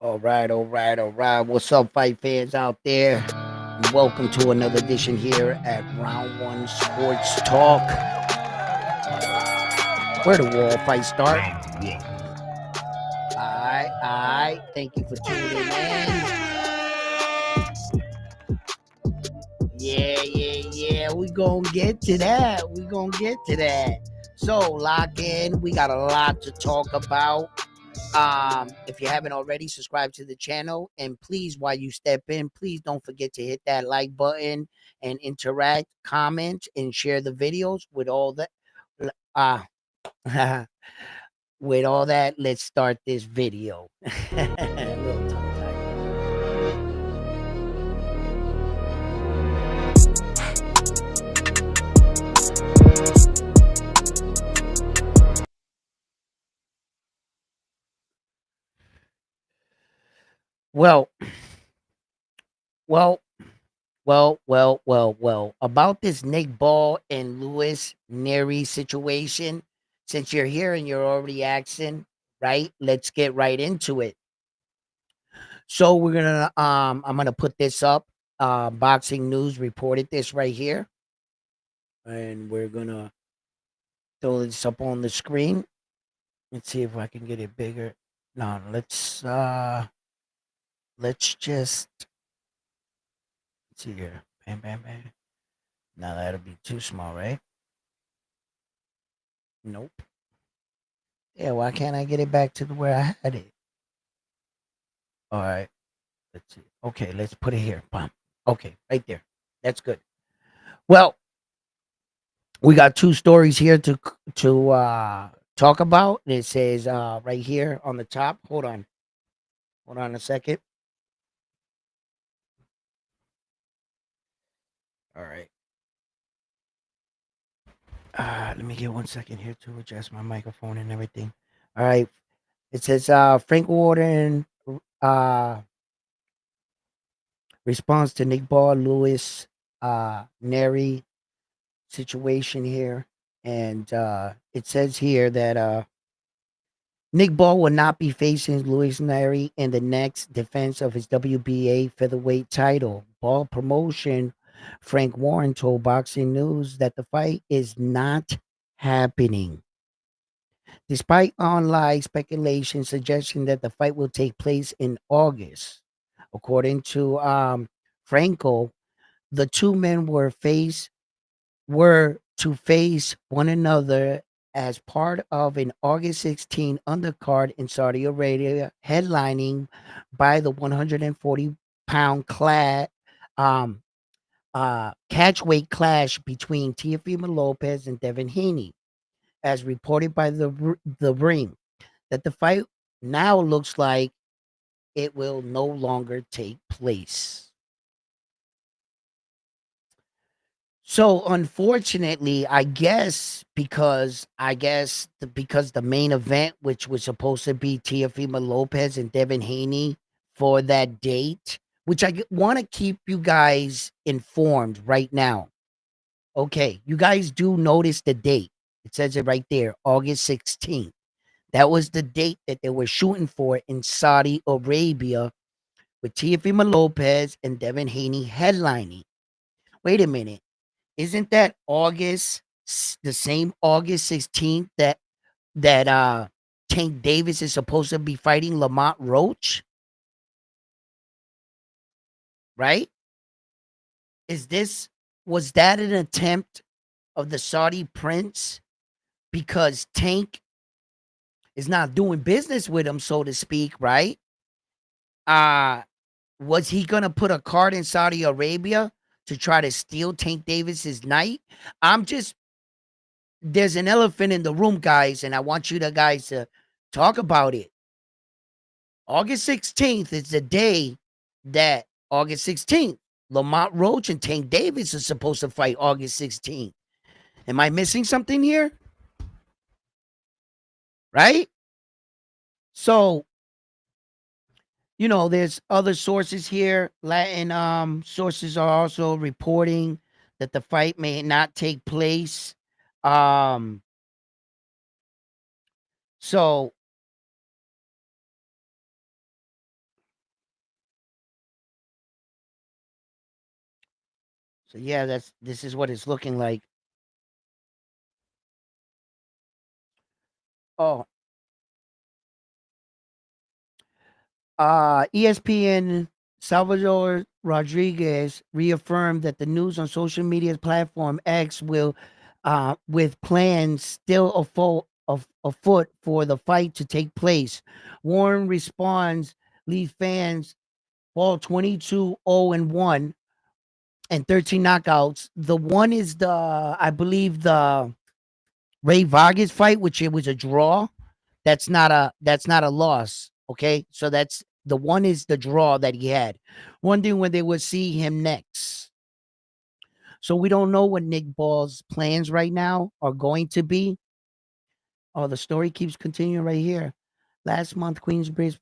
All right, all right, all right. What's up, fight fans out there? Welcome to another edition here at Round One Sports Talk, where the wall fight start. All right. Thank you for tuning in. Yeah. We gonna get to that. So lock in. We got a lot to talk about. If you haven't already, subscribe to the channel, and please, while you step in, please don't forget to hit that like button and interact, comment, and share the videos with all that. Uh, with all that, let's start this video. A little tongue-tied. Well, well, well. About this Nick Ball and Luis Nery situation, since you're here and you're already asking, right? Let's get right into it. So I'm gonna put this up. Boxing News reported this right here, and we're gonna throw this up on the screen. Let's see if I can get it bigger. No, let's just let's see here. Bam. Now that'll be too small, right? Nope. Yeah, why can't I get it back to the where I had it? All right. Let's see. Okay, let's put it here. Bam. Okay, right there. That's good. Well, we got two stories here to talk about. It says right here on the top. Hold on a second. All right. Let me get 1 second here to adjust my microphone and everything. All right. It says Frank Warden uh responds to Nick Ball Lewis Nery situation here. And it says here that Nick Ball will not be facing Luis Nery in the next defense of his WBA featherweight title. Ball promotion Frank Warren told Boxing News that the fight is not happening. Despite online speculation suggesting that the fight will take place in August. According to Franco, the two men were to face one another as part of an August 16 undercard in Saudi Arabia, headlining by the 140-pound um, catchweight clash between Teofimo Lopez and Devin Haney, as reported by the Ring. That the fight now looks like it will no longer take place. So unfortunately, because the main event, which was supposed to be Teofimo Lopez and Devin Haney for that date, which I want to keep you guys informed right now. Okay, you guys do notice the date. It says it right there, August 16th. That was the date that they were shooting for in Saudi Arabia with Teofimo Lopez and Devin Haney headlining. Wait a minute. Isn't that the same August 16th that Tank Davis is supposed to be fighting Lamont Roach? Right? Is this was that an attempt of the Saudi prince because Tank is not doing business with him, so to speak, right? Was he gonna put a card in Saudi Arabia to try to steal Tank Davis's night? I'm just There's an elephant in the room, guys, and I want you guys to talk about it. August 16th is the day that August 16th, Lamont Roach and Tank Davis are supposed to fight August 16th. Am I missing something here? Right? So, there's other sources here. Latin sources are also reporting that the fight may not take place. So So yeah, this is what it's looking like. Oh, ESPN Salvador Rodriguez reaffirmed that the news on social media platform X will, with plans still afoot for the fight to take place. Warren responds, leave fans fall 22-0-1 and 13 knockouts. The one is I believe the Ray Vargas fight, which it was a draw. That's not a loss. Okay, so that's the one is the draw that he had. Wondering when they would see him next. So we don't know what Nick Ball's plans right now are going to be. Oh, the story keeps continuing right here. Last month, Queensbridge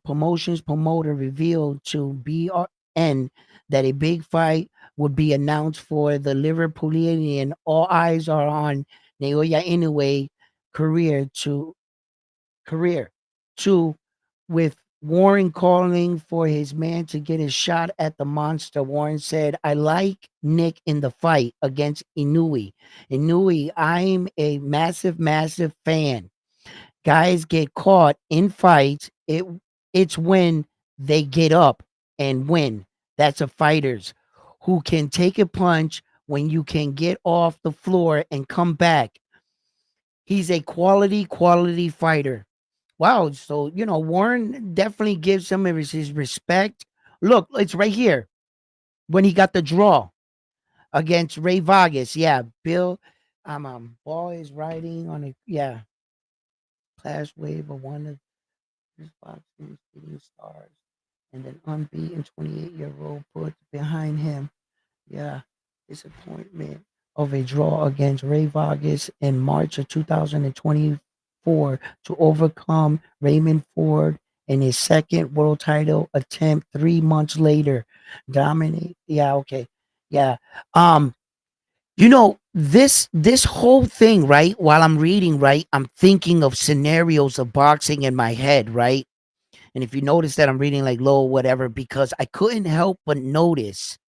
Promotions promoter revealed to BRN that a big fight would be announced for the Liverpoolian. All eyes are on Naoya Inoue career to career. Two, with Warren calling for his man to get a shot at the monster. Warren said, I like Nick in the fight against Inoue. Inoue, I'm a massive, massive fan. Guys get caught in fights. It's when they get up and win. That's a fighters who can take a punch when you can get off the floor and come back. He's a quality fighter. Wow. So, Warren definitely gives him his respect. Look, it's right here when he got the draw against Ray Vargas. Yeah. Bill, Ball is riding on yeah, class wave of one of his boxing shooting stars and an unbeaten 28-year-old put behind him. Yeah, disappointment of a draw against Ray Vargas in March of 2024 to overcome Raymond Ford in his second world title attempt 3 months later. Dominate. Yeah, okay. Yeah. This whole thing, right? While I'm reading, right, I'm thinking of scenarios of boxing in my head, right? And if you notice that I'm reading like low, whatever, because I couldn't help but notice,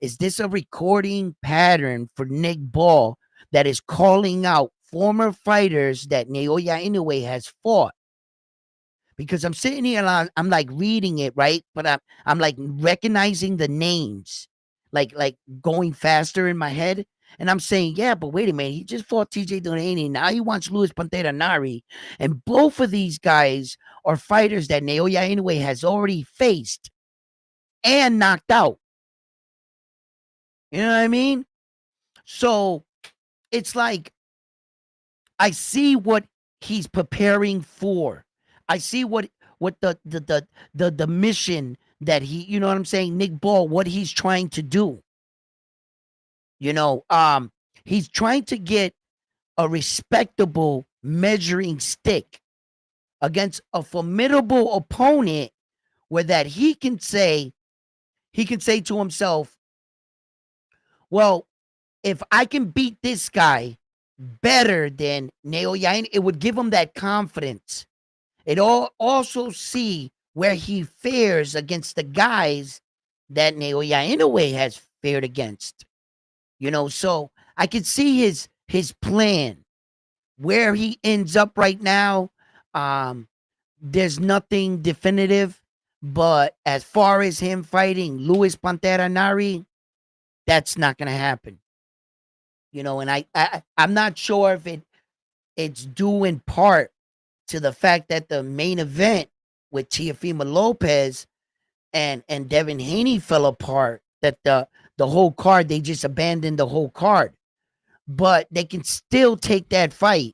is this a recording pattern for Nick Ball that is calling out former fighters that Naoya Inoue has fought? Because I'm sitting here and I'm like reading it, right? But I'm like recognizing the names, like going faster in my head. And I'm saying, yeah, but wait a minute. He just fought TJ Delaney. Now he wants Luis Pantera Nari. And both of these guys are fighters that Naoya Inoue has already faced and knocked out. You know what I mean? So it's like I see what he's preparing for. I see what the mission that you know what I'm saying, Nick Ball, what he's trying to do. You know, he's trying to get a respectable measuring stick against a formidable opponent where that he can say to himself, well, if I can beat this guy better than Naoya, it would give him that confidence. It all also see where he fares against the guys that Naoya Inoue has fared against. So I could see his plan where he ends up right now. Um, there's nothing definitive, but as far as him fighting Luis Pantera Nari, that's not gonna happen. And I'm not sure if it's due in part to the fact that the main event with Teofimo Lopez and Devin Haney fell apart. That the whole card, they just abandoned the whole card. But they can still take that fight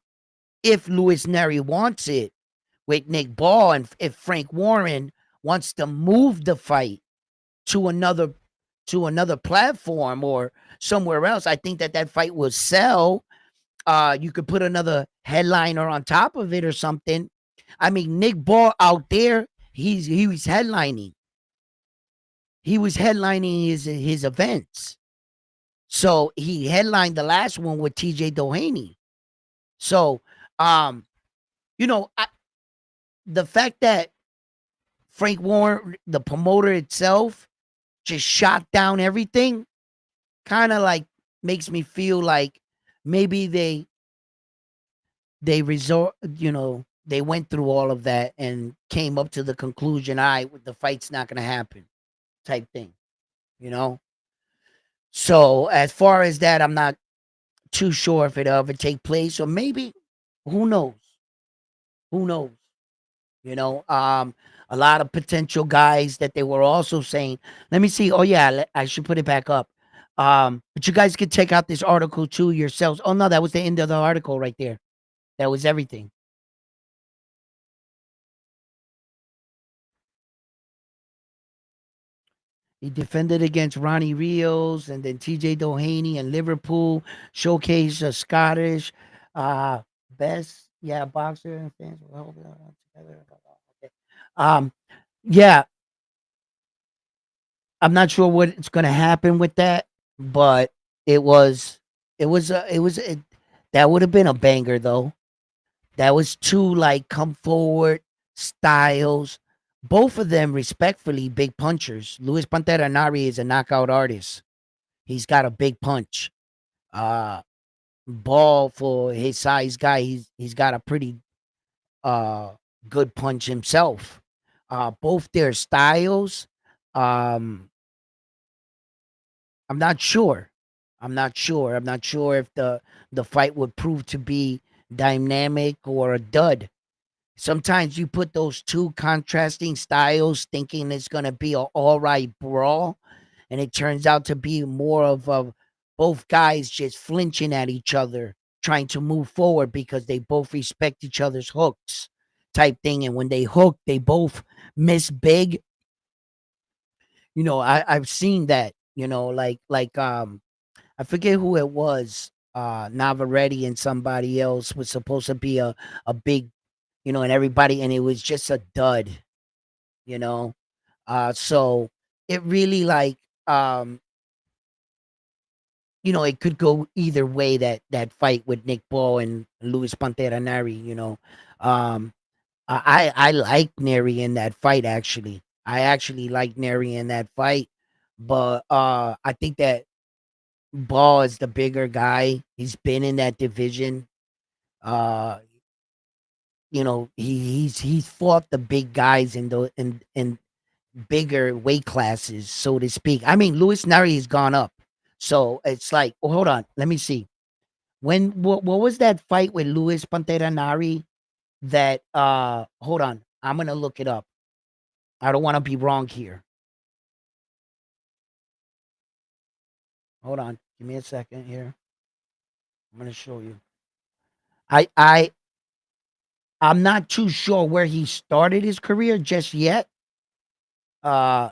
if Luis Nery wants it with Nick Ball, and if Frank Warren wants to move the fight to another platform or somewhere else. I think that fight will sell. You could put another headliner on top of it or something. I mean, Nick Ball out there, he was headlining. He was headlining his events. So he headlined the last one with TJ Doheny. So, um, the fact that Frank Warren, the promoter itself, just shot down everything, kind of like makes me feel like maybe they resort, they went through all of that and came up to the conclusion, all right, the fight's not going to happen, type thing, you know. So as far as that, I'm not too sure if it'll ever take place, or maybe, who knows? Who knows? You know, a lot of potential guys that they were also saying. Let me see. Oh yeah, I should put it back up. But you guys could check out this article too yourselves. Oh no, that was the end of the article right there. That was everything. He defended against Ronnie Rios and then TJ Doheny and Liverpool, showcased a Scottish best, yeah, boxer and fans will help together. Okay. Um, yeah, I'm not sure what's going to happen with that, but it was, that would have been a banger though. That was two like come forward styles. Both of them respectfully big punchers. Luis Pantera Nari is a knockout artist. He's got a big punch. Uh Ball, for his size guy, he's got a pretty uh good punch himself. Both their styles, um I'm not sure. I'm not sure if the fight would prove to be dynamic or a dud. Sometimes you put those two contrasting styles thinking it's going to be an all right brawl, and it turns out to be more of a both guys just flinching at each other, trying to move forward because they both respect each other's hooks, type thing. And when they hook, they both miss big. I've seen that, I forget who it was. Navarrete and somebody else was supposed to be a big, and everybody, and it was just a dud, you know. So it really like, it could go either way, that fight with Nick Ball and Luis Pantera Neri, Um, I like Neri in that fight actually. I actually like Neri in that fight, but I think that Ball is the bigger guy. He's been in that division. Uh, he's fought the big guys in bigger weight classes, so to speak. I mean, Luis Nari has gone up, so it's like, oh, hold on, let me see. What was that fight with Luis Pantera Nari? That hold on, I'm gonna look it up. I don't want to be wrong here. Hold on, give me a second here. I'm gonna show you. I I I'm not too sure where he started his career just yet. Uh,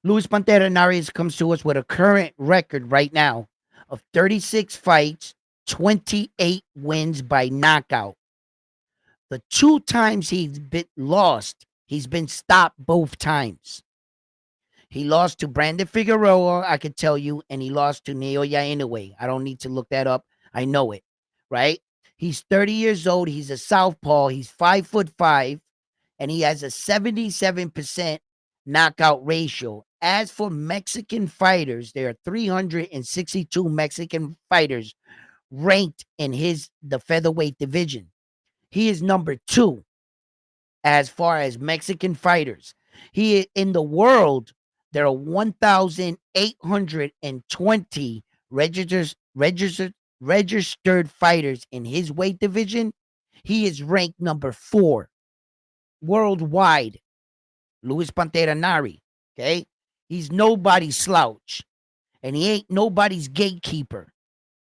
Luis Pantera Nariz comes to us with a current record right now of 36 fights, 28 wins by knockout. The two times he's been lost, he's been stopped both times. He lost to Brandon Figueroa, I could tell you, and he lost to Naoya Inoue. I don't need to look that up. I know it, right? He's 30 years old. He's a southpaw. He's 5'5", and he has a 77% knockout ratio. As for Mexican fighters, there are 362 Mexican fighters ranked in the featherweight division. He is number 2 as far as Mexican fighters. He in the world, there are 1,820 registered fighters in his weight division. He is ranked number 4 worldwide. Luis Pantera Nari. Okay. He's nobody's slouch. And he ain't nobody's gatekeeper.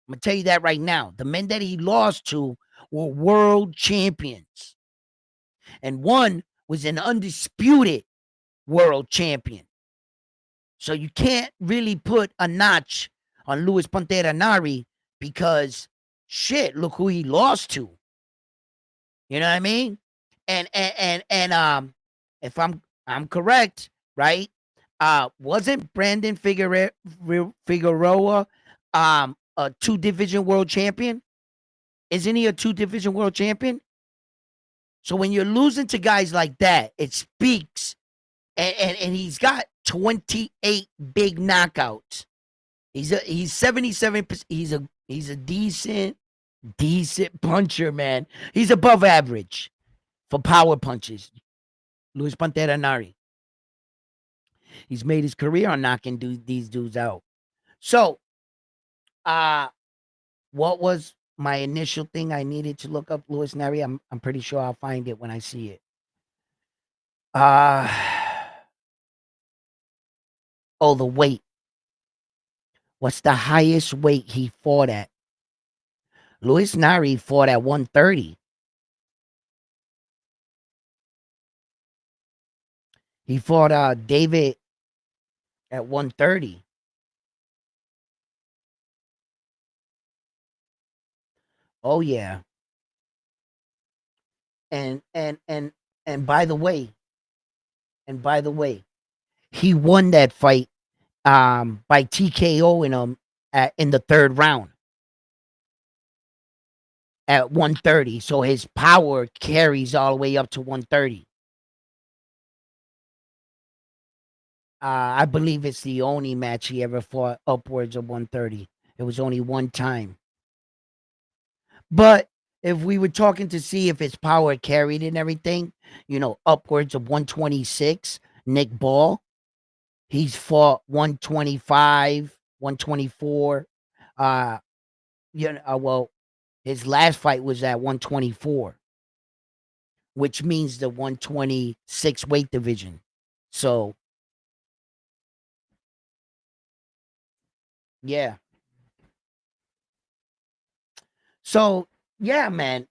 I'm gonna tell you that right now. The men that he lost to were world champions. And one was an undisputed world champion. So you can't really put a notch on Luis Pantera Nari because shit, look who he lost to. You know what I mean? And if I'm correct, right? Wasn't Brandon Figueroa a 2 division world champion? Isn't he a 2 division world champion? So when you're losing to guys like that, it speaks, and he's got 28 big knockouts. He's 77%. He's a decent puncher, man. He's above average for power punches. Luis Pantera Nari. He's made his career on knocking these dudes out. So, uh, what was my initial thing I needed to look up Luis Nery? I'm pretty sure I'll find it when I see it. Uh oh, the weight. What's the highest weight he fought at? Luis Nery fought at 130. He fought David at 130. Oh yeah. And and and and by the way, he won that fight by TKO in the third round at 130. So his power carries all the way up to 130. I believe it's the only match he ever fought upwards of 130. It was only one time. But if we were talking to see if his power carried and everything, upwards of 126, Nick Ball, he's fought 125, 124. Well, his last fight was at 124, which means the 126 weight division. So, yeah. So, yeah, man.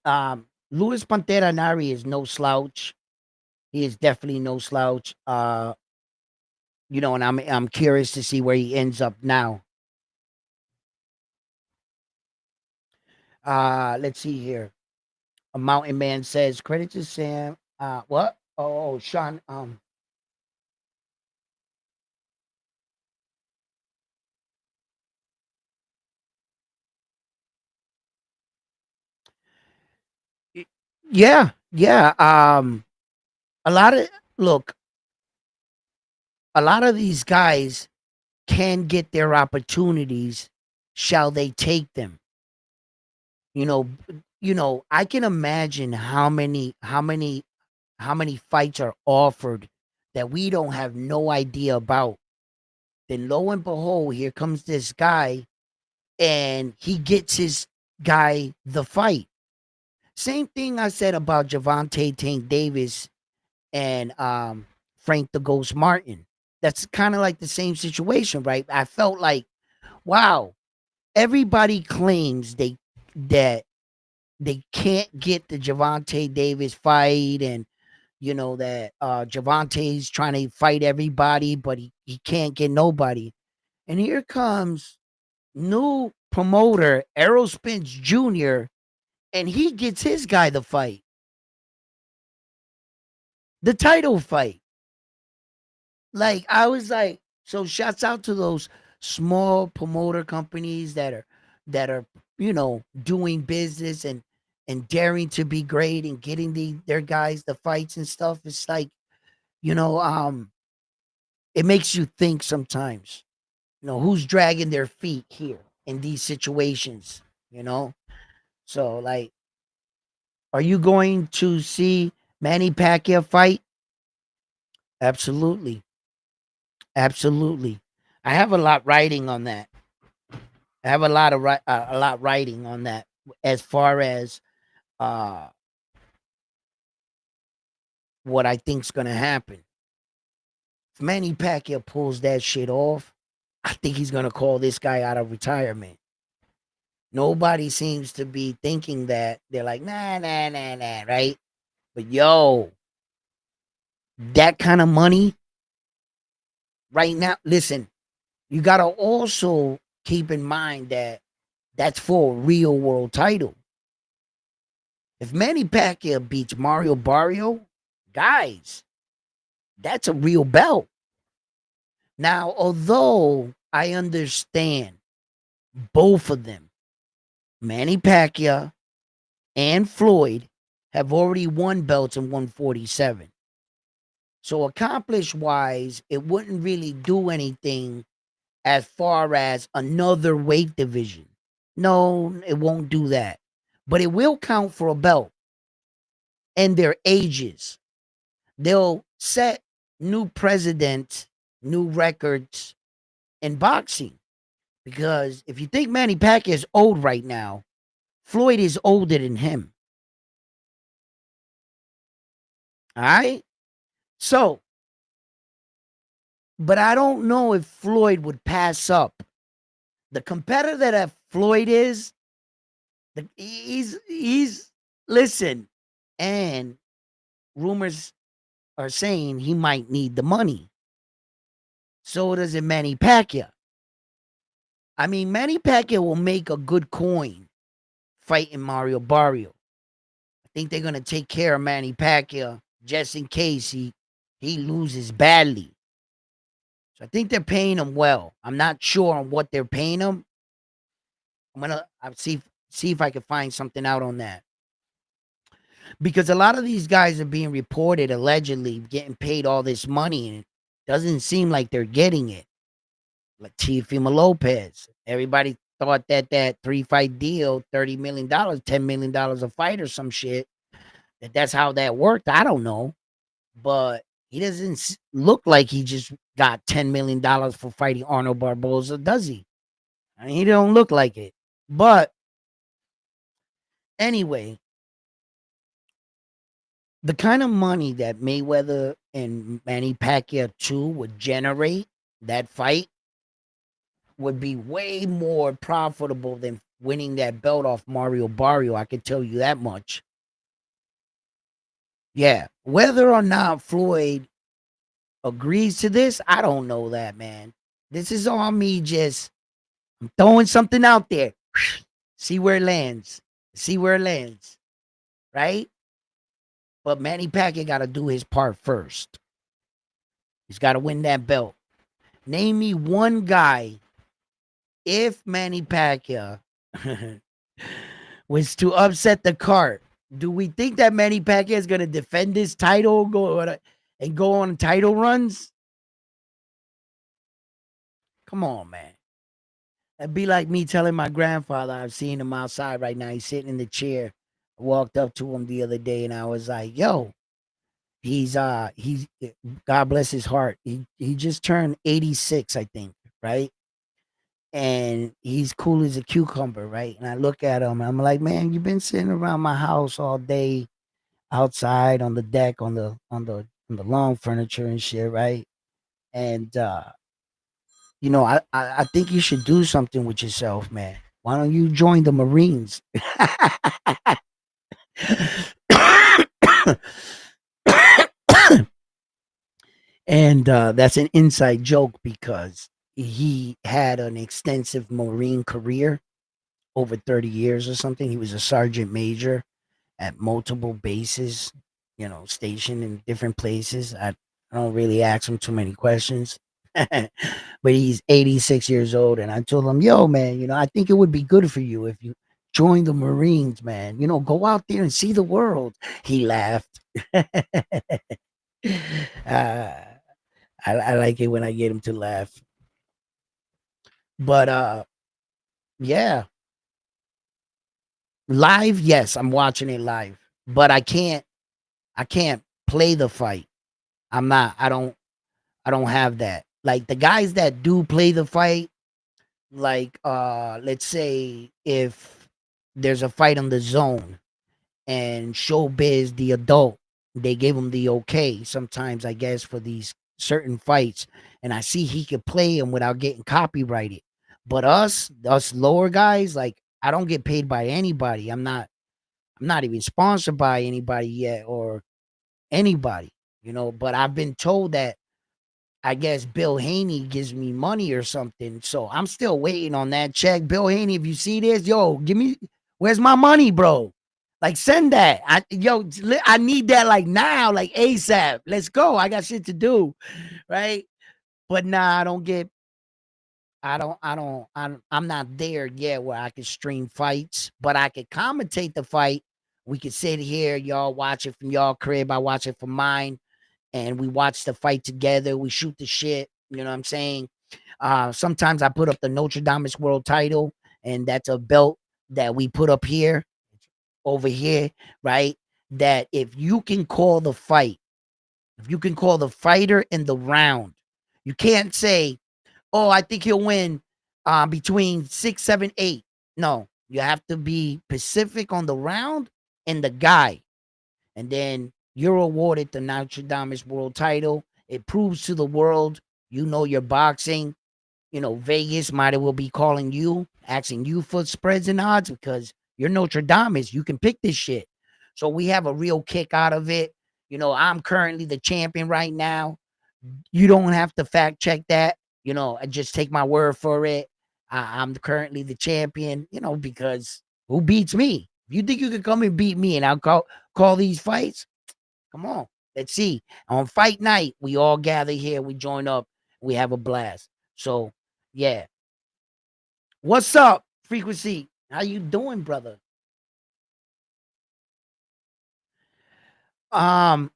Luis Pantera Nari is no slouch. He is definitely no slouch. And I'm curious to see where he ends up now. Let's see here. A mountain man says, credit to Sam. What? Oh, Sean. Yeah, yeah. A lot of look, a lot of these guys can get their opportunities, shall they take them? You know, I can imagine how many fights are offered that we don't have no idea about. Then lo and behold, here comes this guy and he gets his guy the fight. Same thing I said about Javante Tank Davis and Frank the Ghost Martin. That's kind of like the same situation, right? I felt like, wow, everybody claims that they can't get the Javante Davis fight, and that Javante's trying to fight everybody, but he can't get nobody. And here comes new promoter Errol Spence Jr., and he gets his guy the fight, the title fight. Like, I was like, so shouts out to those small promoter companies that are doing business and daring to be great and getting their guys the fights and stuff. It's like, you know, um, it makes you think sometimes, who's dragging their feet here in these situations, you know? So, like, are you going to see Manny Pacquiao fight? Absolutely. Absolutely. I have a lot writing on that. I have a lot writing on that as far as uh what I think's gonna happen. If Manny Pacquiao pulls that shit off, I think he's gonna call this guy out of retirement. Nobody seems to be thinking that. They're like, nah, nah, nah, nah, right? But yo, that kind of money right now, listen, you gotta also keep in mind that that's for a real world title. If Manny Pacquiao beats Mario Barrio, guys, that's a real belt. Now, although I understand both of them, Manny Pacquiao and Floyd have already won belts in 147. So, accomplished wise, it wouldn't really do anything as far as another weight division. No, it won't do that. But it will count for a belt and their ages. They'll set new precedents, new records in boxing. Because if you think Manny Pacquiao is old right now, Floyd is older than him. All right? So, but I don't know if Floyd would pass up. The competitor that Floyd is, he's listen, and rumors are saying he might need the money. So does it Manny Pacquiao. I mean, Manny Pacquiao will make a good coin fighting Mario Barrio. I think they're gonna take care of Manny Pacquiao just in case he loses badly. So I think they're paying him well. I'm not sure on what they're paying him. I'll see if I can find something out on that. Because a lot of these guys are being reported allegedly getting paid all this money, and it doesn't seem like they're getting it. Like Teofimo Lopez, everybody thought that 3-fight deal, $30 million, $10 million a fight or some shit. That's how that worked. I don't know, but he doesn't look like he just got $10 million for fighting Arnold Barboza, does he? I mean, he don't look like it. But anyway, the kind of money that Mayweather and Manny Pacquiao too would generate, that fight would be way more profitable than winning that belt off Mario Barrio. I can tell you that much. Yeah. Whether or not Floyd agrees to this, I don't know that, man. This is all me just throwing something out there. See where it lands. See where it lands. Right? But Manny Pacquiao got to do his part first. He's got to win that belt. Name me one guy, if Manny Pacquiao was to upset the cart, do we think that Manny Pacquiao is going to defend his title and go on title runs? Come on, man. It'd be like me telling my grandfather, I've seen him outside right now. He's sitting in the chair. I walked up to him the other day and I was like, yo, he's God bless his heart. He just turned 86, I think, right? And he's cool as a cucumber, right? And I look at him and I'm like, man, you've been sitting around my house all day, outside on the deck, on the lawn furniture and shit, right? And I think you should do something with yourself, man. Why don't you join the Marines? And that's an inside joke because he had an extensive Marine career over 30 years or something. He was a sergeant major at multiple bases, stationed in different places. I don't really ask him too many questions. But he's 86 years old. And I told him, yo, man, I think it would be good for you if you join the Marines, man. Go out there and see the world. He laughed. I like it when I get him to laugh. But yeah. Live, yes, I'm watching it live. But I can't play the fight. I don't have that. Like the guys that do play the fight, like let's say if there's a fight on the zone and Showbiz the adult, they gave him the okay sometimes, I guess, for these certain fights, and I see he could play them without getting copyrighted. But us lower guys, like I don't get paid by anybody. I'm not even sponsored by anybody yet or anybody, but I've been told that I guess Bill Haney gives me money or something. So I'm still waiting on that check. Bill Haney, if you see this, yo, where's my money, bro? Like send that. I need that like now, like ASAP. Let's go. I got shit to do. Right. But nah, I'm not there yet where I can stream fights, but I can commentate the fight. We can sit here, y'all watch it from y'all crib. I watch it from mine and we watch the fight together. We shoot the shit. You know what I'm saying? Sometimes I put up the Notre Dame's world title, and that's a belt that we put up here, over here, right? That if you can call the fight, if you can call the fighter in the round, you can't say, "Oh, I think he'll win between 6, 7, 8." No, you have to be specific on the round and the guy, and then you're awarded the Notre Dame's world title. It proves to the world you know your boxing. Vegas might as well be calling you, asking you for spreads and odds because you're Notre Dame. You can pick this shit. So we have a real kick out of it. I'm currently the champion right now. You don't have to fact check that. I just take my word for it. I'm currently the champion, because who beats me? If you think you can come and beat me and I'll call these fights, come on. Let's see. On fight night, we all gather here, we join up, we have a blast. So, yeah. What's up, Frequency? How you doing, brother? Um,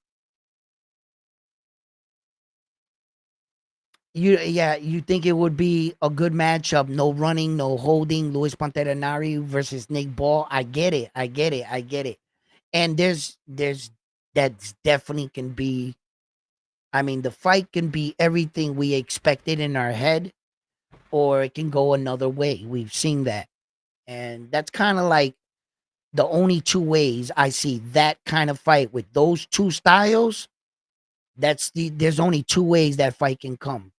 you think it would be a good matchup? No running, no holding. Luis Pantera Nari versus Nick Ball. I get it. I get it. I get it. And there's that's definitely can be. I mean, the fight can be everything we expected in our head, or it can go another way. We've seen that, and that's kind of like the only two ways I see that kind of fight with those two styles. There's only two ways that fight can come.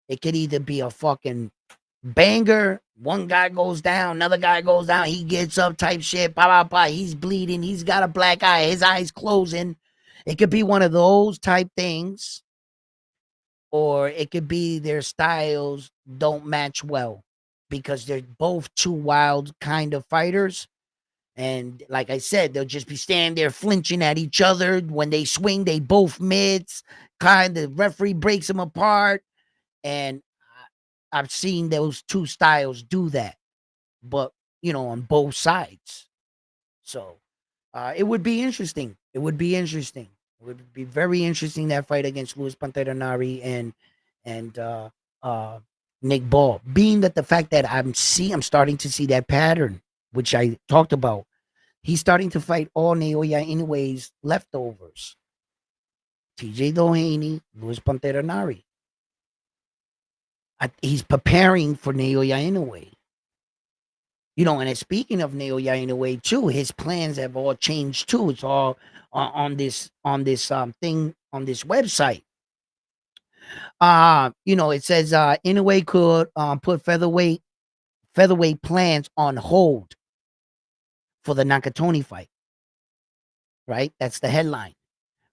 It could either be a fucking banger, one guy goes down, another guy goes down, he gets up type shit, blah blah blah, he's bleeding, he's got a black eye, his eyes closing. It could be one of those type things, or it could be their styles don't match well because they're both two wild kind of fighters. And like I said, they'll just be standing there flinching at each other. When they swing, they both mids. The referee breaks them apart. And I've seen those two styles do that, but on both sides. So it would be interesting. It would be interesting. It would be very interesting, that fight against Luis Pantera Nari and uh, Nick Ball. Being that the fact that I'm starting to see that pattern, which I talked about. He's starting to fight all Naoya Inoue's leftovers. TJ Doheny, Luis Pantera Nari. He's preparing for Naoya Inoue. And speaking of Naoya Inoue too, his plans have all changed too. It's all on this thing on this website. It says Inoue could put featherweight plans on hold for the Nakatoni fight. Right? That's the headline.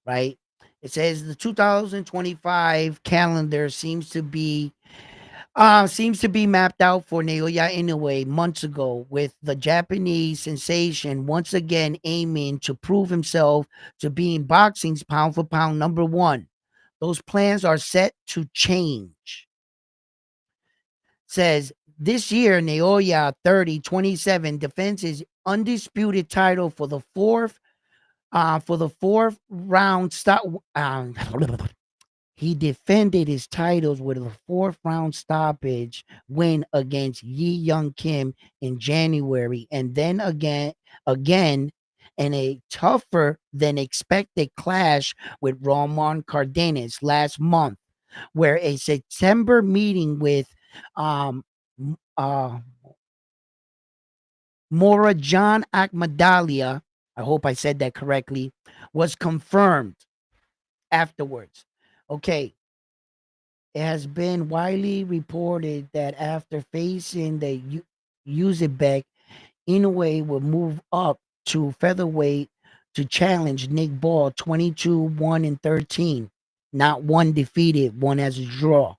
Right? It says the 2025 calendar seems to be mapped out for Naoya Inoue months ago, with the Japanese sensation once again aiming to prove himself to being boxing's pound for pound number one. Those plans are set to change. Says this year, Naoya 30-27 defends his undisputed title for the fourth round stop. He defended his titles with a fourth round stoppage win against Yi Young Kim in January, and then again in a tougher than expected clash with Roman Cardenas last month, where a September meeting with um uh Morajan Akmadalia, I hope I said that correctly, was confirmed afterwards. Okay. It has been widely reported that after facing the Uzbek, Inoue will move up to featherweight to challenge Nick Ball 22-1-13. Not one defeated, one as a draw.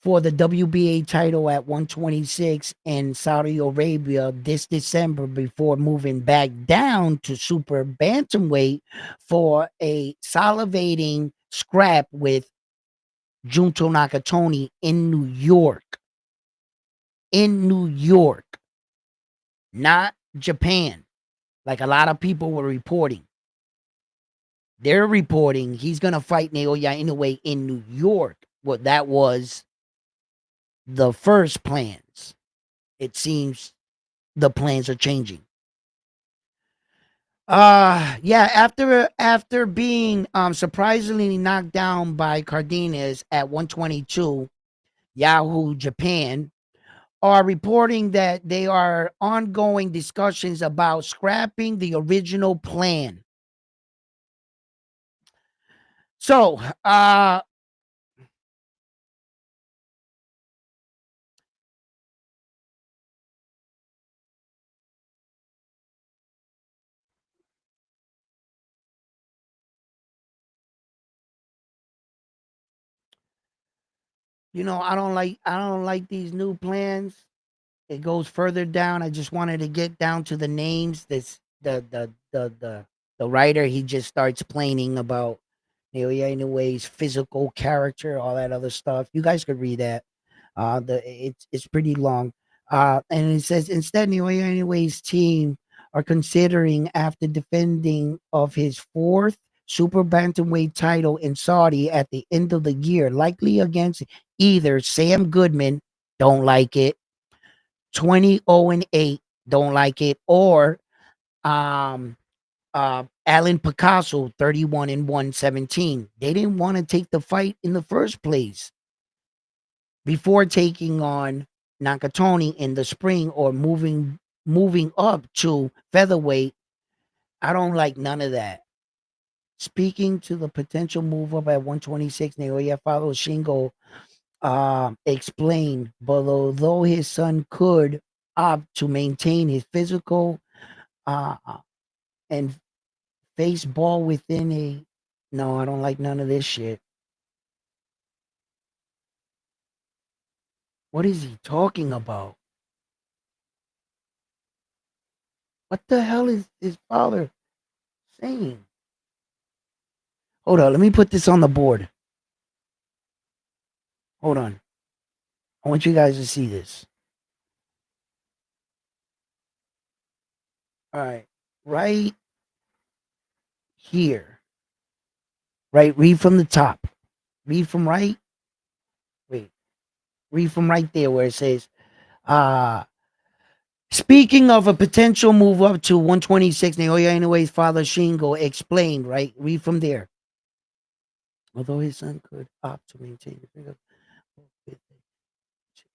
For the WBA title at 126 in Saudi Arabia this December, before moving back down to super bantamweight for a salivating scrap with Junto Nakatoni in New York. In New York, not Japan, like a lot of people were reporting. They're reporting he's going to fight Naoya Inoue in New York. Well, that was the first plans. It seems the plans are changing. Yeah, after being surprisingly knocked down by Cardenas at 122, Yahoo Japan are reporting that they are ongoing discussions about scrapping the original plan. So, I don't like these new plans. It goes further down. I just wanted to get down to the names. This the writer, he just starts planning about Naoya Inoue's physical character, all that other stuff. You guys could read that. It's pretty long. And it says instead Naoya Inoue's team are considering after defending of his fourth super bantamweight title in Saudi at the end of the year, likely against either Sam Goodman, don't like it, 20-0-8, don't like it, or um Alan Picasso, 31-117. They didn't want to take the fight in the first place before taking on Nakatoni in the spring or moving up to featherweight. I don't like none of that. Speaking to the potential move up at 126, Naoya follows Shingo explained, but although his son could opt to maintain his physical and face Ball within a, no, I don't like none of this shit. What is he talking about? What the hell is his father saying? Hold on, let me put this on the board. Hold on. I want you guys to see this. All right. Right here. Right, read from the top. Read from right. Wait. Read from right there where it says, uh, speaking of a potential move up to 126, Naoya Inoue's father Shingo explained, right? Read from there. Although his son could opt to maintain the figure, it's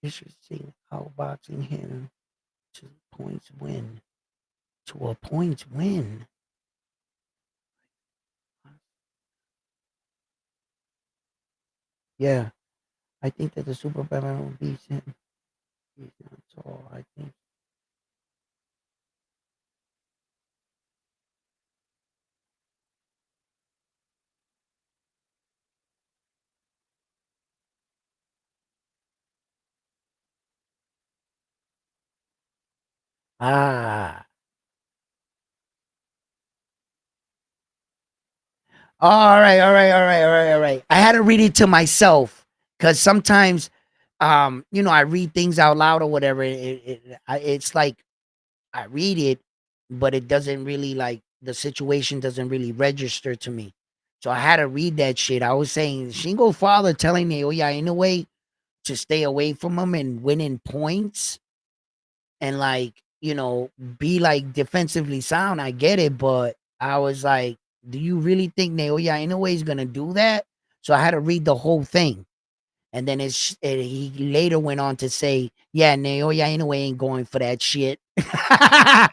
interesting how boxing him to points win. To a point win. Yeah, I think that the Super Batman beats him. He's not tall, I think. Ah. All right, all right, all right, all right, all right. I had to read it to myself because sometimes, I read things out loud or whatever. It's like I read it, but it doesn't really like the situation doesn't really register to me. So I had to read that shit. I was saying Shingo father telling me, oh yeah, in a way to stay away from him and winning points and like, be like defensively sound. I get it, but I was like, do you really think Naoya Inoue is gonna do that? So I had to read the whole thing. And then he later went on to say, yeah, Naoya Inoue ain't going for that shit.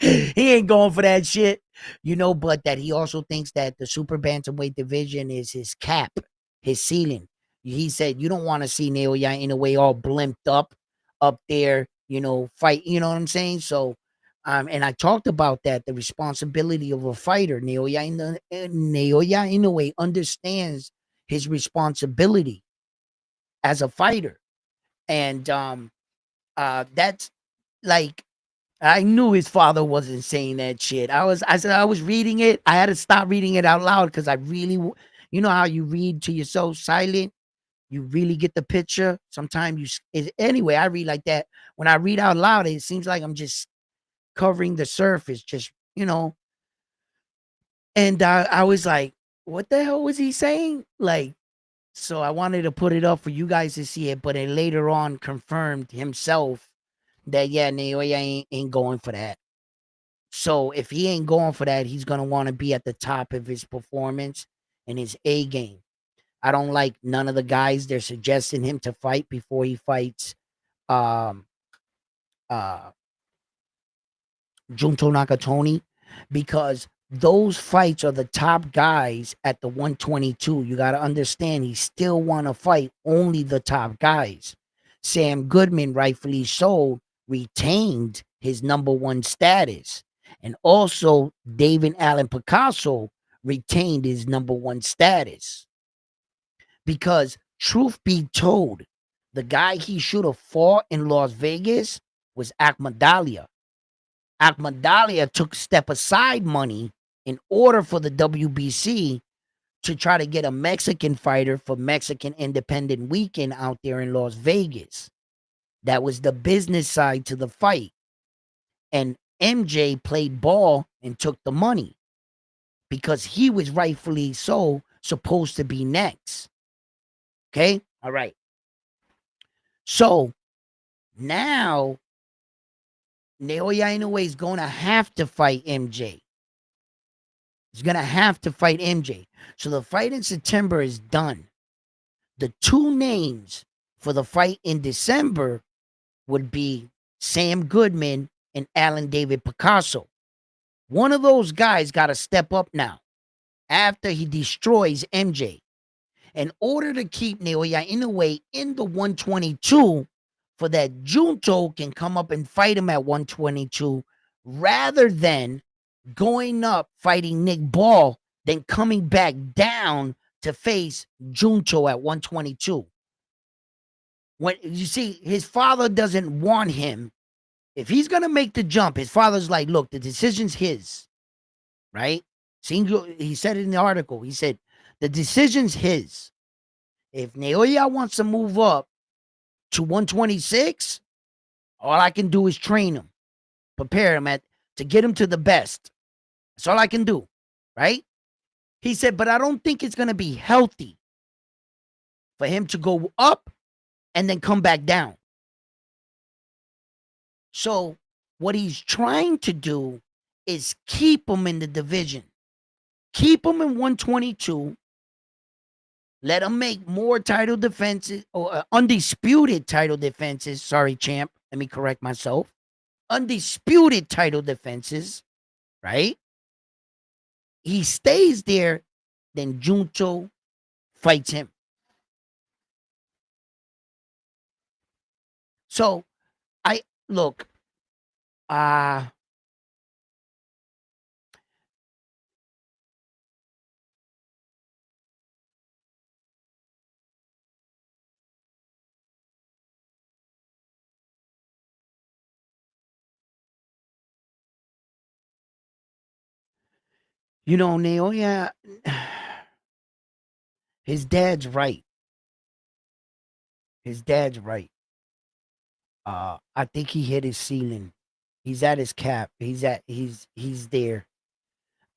He ain't going for that shit. But that he also thinks that the super bantamweight division is his cap, his ceiling. He said, you don't want to see Naoya Inoue all blimped up there, fight, you know what I'm saying? So, and I talked about that, the responsibility of a fighter. Naoya Inoue understands his responsibility as a fighter. And that's like I knew his father wasn't saying that shit. I was reading it. I had to stop reading it out loud because I really you know how you read to yourself silent, you really get the picture. Sometimes anyway, I read like that. When I read out loud, it seems like I'm just covering the surface, just. And I was like, what the hell was he saying? Like, So I wanted to put it up for you guys to see it, but it later on confirmed himself that yeah, Naoya ain't going for that. So if he ain't going for that, he's gonna want to be at the top of his performance and his A game. I don't like none of the guys they're suggesting him to fight before he fights um uh Junto Nakatoni, because those fights are the top guys at the 122. You got to understand, he still want to fight only the top guys. Sam Goodman, rightfully so, retained his number one status. And also, David Allen Picasso retained his number one status. Because, truth be told, the guy he should have fought in Las Vegas was Akmadalia. Akmadalia took step aside money in order for the WBC to try to get a Mexican fighter for Mexican Independent Weekend out there in Las Vegas. That was the business side to the fight. And MJ played ball and took the money because he was rightfully so supposed to be next. Okay? All right. So now Naoya Inoue is going to have to fight MJ. He's going to have to fight MJ. So the fight in September is done. The two names for the fight in December would be Sam Goodman and Alan David Picasso. One of those guys got to step up now after he destroys MJ. In order to keep Naoya Inoue in the 122, for that Junto can come up and fight him at 122 rather than going up fighting Nick Ball, then coming back down to face Junto at 122. When you see his father doesn't want him, if he's gonna make the jump, his father's like, look, the decision's his, right? He said it in the article. He said the decision's his. If Naoya wants to move up to 126, all I can do is train him, prepare him to get him to the best. That's all I can do, right? He said, but I don't think it's going to be healthy for him to go up and then come back down. So what he's trying to do is keep him in the division. Keep him in 122. Let him make more title defenses or undisputed title defenses. Sorry, champ. Let me correct myself. Undisputed title defenses, right? He stays there, then Junto fights him. So I look, Naoya, his dad's right. His dad's right. I think he hit his ceiling. He's at his cap. He's there.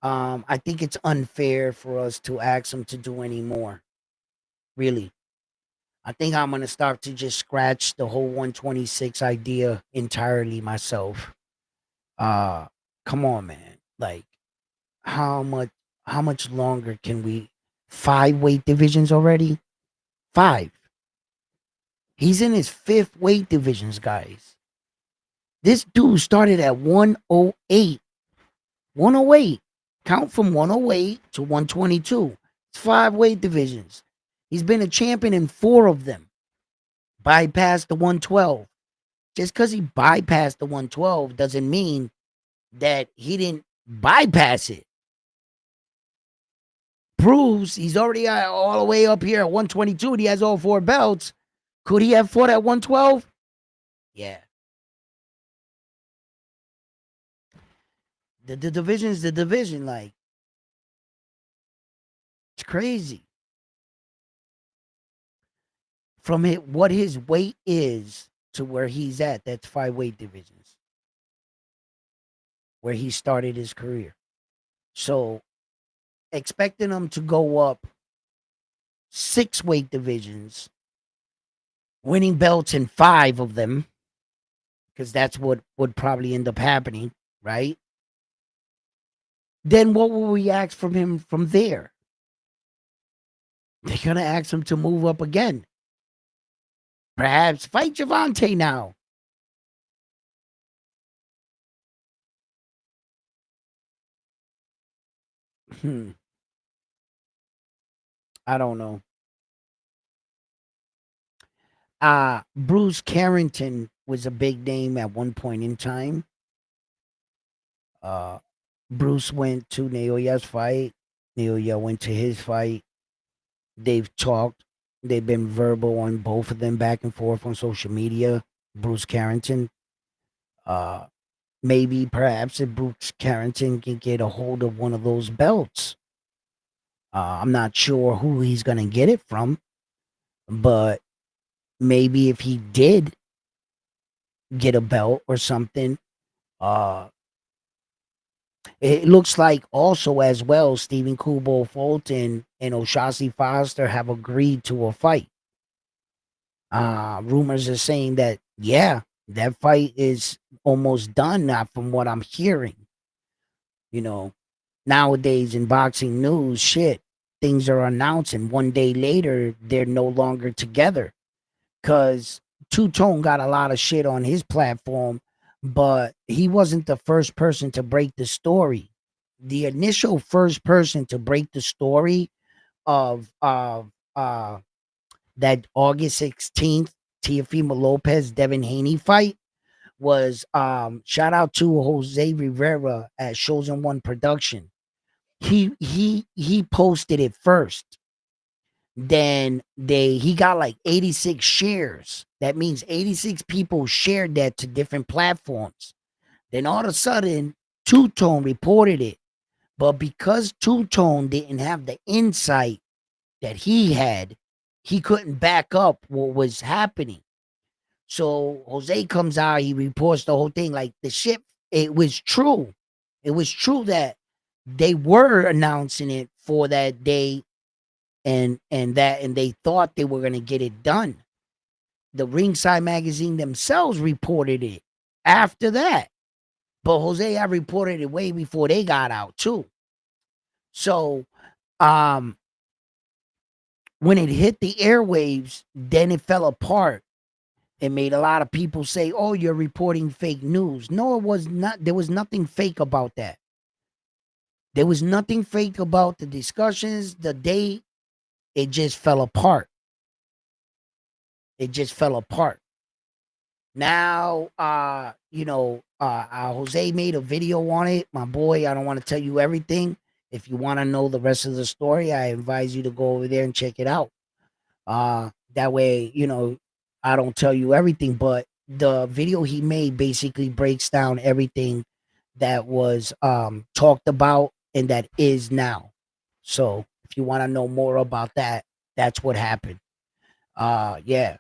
I think it's unfair for us to ask him to do any more. Really. I think I'm gonna start to just scratch the whole 126 idea entirely myself. Uh Come on, man. Like how much how much longer can we 5 weight divisions already? 5. He's in his 5th weight divisions, guys. This dude started at 108. 108. Count from 108 to 122. It's 5 weight divisions. He's been a champion in 4 of them. Bypassed the 112. Just because he bypassed the 112 doesn't mean that he didn't bypass it. Proves he's already all the way up here at 122 and he has all 4 belts. Could he have fought at 112? Yeah. The division's the division. Like, it's crazy. From what his weight is to where he's at, that's 5 weight divisions where he started his career. So expecting him to go up 6 weight divisions, winning belts in 5 of them, because that's what would probably end up happening, right? Then what will we ask from him from there? They're going to ask him to move up again. Perhaps fight Javante now. Hmm. I don't know. Bruce Carrington was a big name at one point in time. Uh, Bruce went to Naoya's fight. Naoya went to his fight. They've talked. They've been verbal on both of them back and forth on social media. Bruce Carrington. Uh, Maybe perhaps if Bruce Carrington can get a hold of one of those belts. I'm not sure who he's gonna get it from, but maybe if he did get a belt or something, uh, it looks like also as well Stephen Kubo Fulton and Oshasi Foster have agreed to a fight. Rumors are saying that yeah, that fight is almost done now from what I'm hearing. You know, nowadays in boxing news, shit, things are announced and one day later they're no longer together. Cause Two Tone got a lot of shit on his platform, but he wasn't the first person to break the story. The initial first person to break the story of uh that August 16th Teofimo Lopez Devin Haney fight was shout out to Jose Rivera at Chosen One Production. He posted it first. Then he got like 86 shares. That means 86 people shared that to different platforms. Then all of a sudden, Two Tone reported it. But because Two Tone didn't have the insight that he had, he couldn't back up what was happening. So Jose comes out, he reports the whole thing. Like the shit, it was true. It was true that they were announcing it for that day and they thought they were gonna get it done. The Ringside Magazine themselves reported it after that. But Jose had reported it way before they got out too. So um when it hit the airwaves, then it fell apart. It made a lot of people say, "Oh, you're reporting fake news." No, it was not. There was nothing fake about that. There was nothing fake about the discussions. The day it just fell apart. It just fell apart. Now, Jose made a video on it. My boy, I don't want to tell you everything. If you want to know the rest of the story, I advise you to go over there and check it out. That way, I don't tell you everything, but the video he made basically breaks down everything that was talked about and that is now. So if you want to know more about that, that's what happened. Yeah.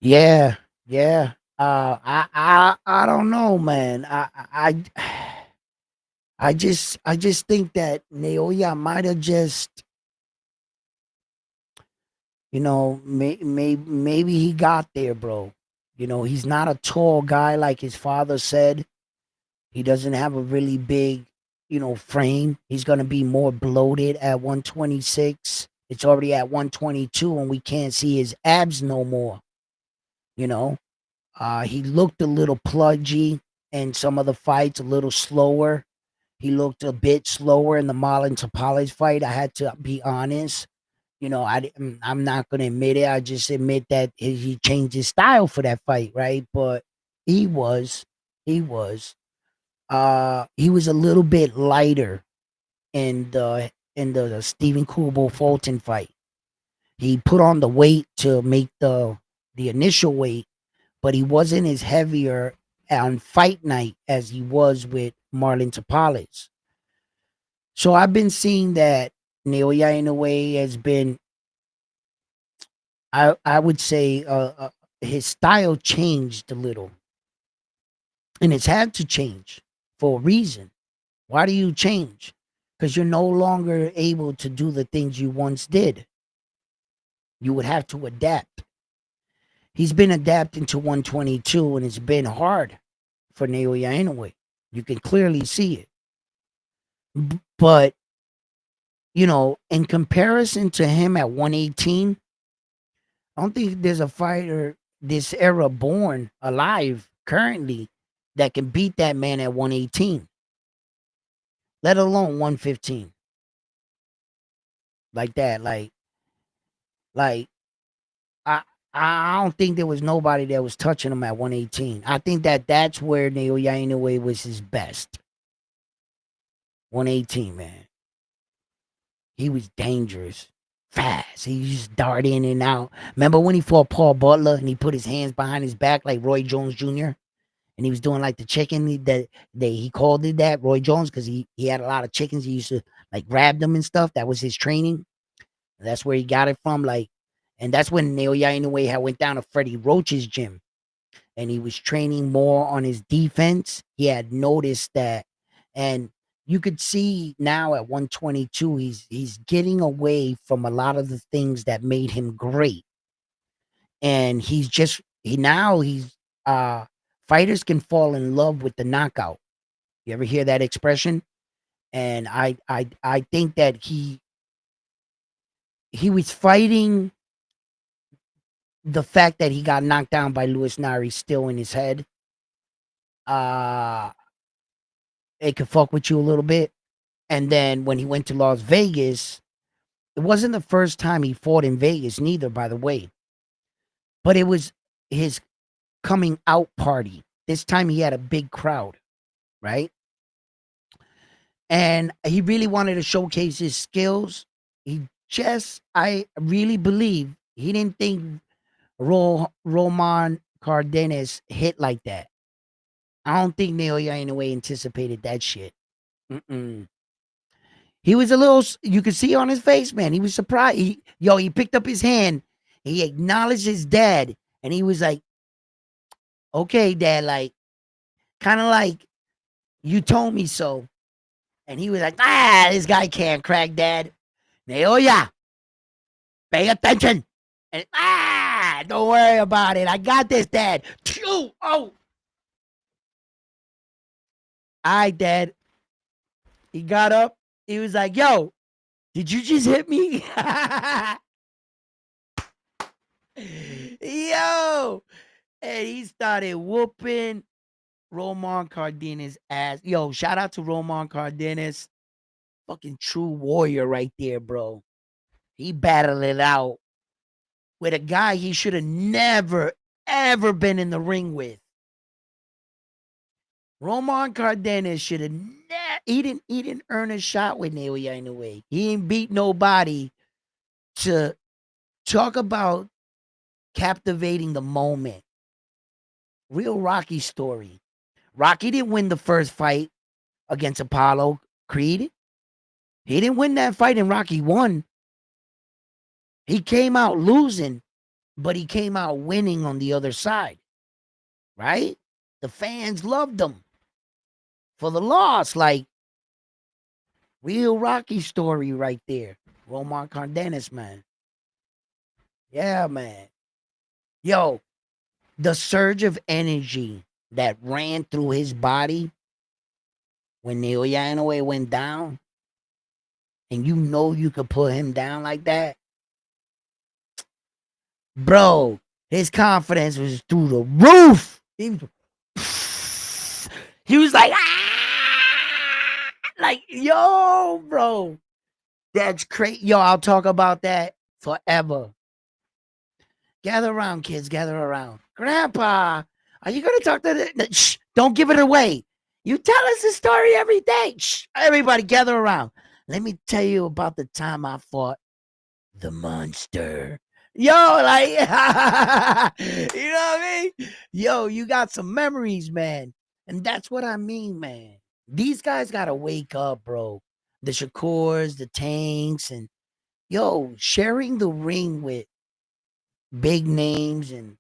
Yeah, yeah. I don't know, man. I just think that Naoya might have just, maybe he got there, bro. He's not a tall guy like his father said. He doesn't have a really big, frame. He's gonna be more bloated at 126. It's already at 122, and we can't see his abs no more. You know, he looked a little pludgy in some of the fights, a little slower. He looked a bit slower in the Marlon Tapales fight. I had to be honest. I'm not gonna admit it. I just admit that he changed his style for that fight, right? But he was, he was, he was a little bit lighter in the Stephen Kubo Fulton fight. He put on the weight to make the initial weight, but he wasn't as heavier on fight night as he was with Marlon Tapales. So I've been seeing that Naoya in a way has been, I would say, his style changed a little, and it's had to change for a reason. Why do you change? Because you're no longer able to do the things you once did. You would have to adapt. He's been adapting to 122, and it's been hard for Naoya Inoue. You can clearly see it. But, in comparison to him at 118, I don't think there's a fighter this era born alive currently that can beat that man at 118, let alone 115. Like that. Like I I don't think there was nobody that was touching him at 118. I think that's where Naoya Inoue was his best. 118, man. He was dangerous, fast. He just dart in and out. Remember when he fought Paul Butler and he put his hands behind his back like Roy Jones Jr. and he was doing like the chicken that he called it that Roy Jones because he had a lot of chickens. He used to like grab them and stuff. That was his training. That's where he got it from. Like, and that's when Naoya Inoue had went down to Freddie Roach's gym and he was training more on his defense. He had noticed that, and you could see now at 122, he's getting away from a lot of the things that made him great, and he's fighters can fall in love with the knockout. You ever hear that expression? And I think that he was fighting the fact that he got knocked down by Luis Nery still in his head. Uh it could fuck with you a little bit. And then when he went to Las Vegas, it wasn't the first time he fought in Vegas, neither, by the way. But it was his coming out party. This time he had a big crowd, right? And he really wanted to showcase his skills. I really believe he didn't think Roman Cardenas hit like that. I don't think Naoya in a way anticipated that shit. Mm-mm. He was a little, you could see on his face, man. He was surprised. He picked up his hand. He acknowledged his dad. And he was like, okay, dad, like, kind of like, you told me so. And he was like, this guy can't crack, dad. Naoya, pay attention. And, don't worry about it. I got this, dad. Oh, all right, dad. He got up. He was like, yo, did you just hit me? Yo. And he started whooping Roman Cardenas' ass. Yo, shout out to Roman Cardenas. Fucking true warrior right there, bro. He battled it out with a guy he should have never, ever been in the ring with. Roman Cardenas should have he didn't earn a shot with Naoya in a way. He ain't beat nobody to talk about captivating the moment. Real Rocky story. Rocky didn't win the first fight against Apollo Creed. He didn't win that fight in Rocky 1. He came out losing, but he came out winning on the other side. Right? The fans loved him for the loss. Like, real Rocky story right there. Roman Cardenas, man. Yeah, man. Yo, the surge of energy that ran through his body when Naoya Inoue went down, and you could put him down like that, bro. His confidence was through the roof. He was like, like, yo, bro, that's crazy. Yo, I'll talk about that forever. Gather around, kids. Gather around. Grandpa, are you going to talk to the... Shh, don't give it away. You tell us the story every day. Shh, everybody gather around. Let me tell you about the time I fought the monster. Yo, like, you know what I mean? Yo, you got some memories, man. And that's what I mean, man. These guys got to wake up, bro. the Shakurs, the Tanks, and yo, sharing the ring with big names and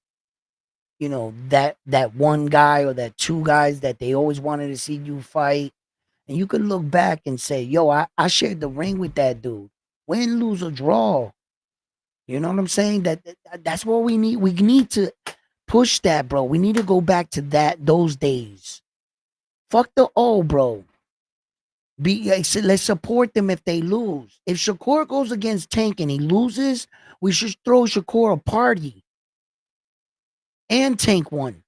that one guy or that two guys that they always wanted to see you fight. And you can look back and say, yo, I shared the ring with that dude. Win, lose, or draw. You know what I'm saying? That's what we need. We need to push that, bro. We need to go back to those days. Fuck the old, bro. Let's support them if they lose. If Shakur goes against Tank and he loses, we should throw Shakur a party. And Tank won.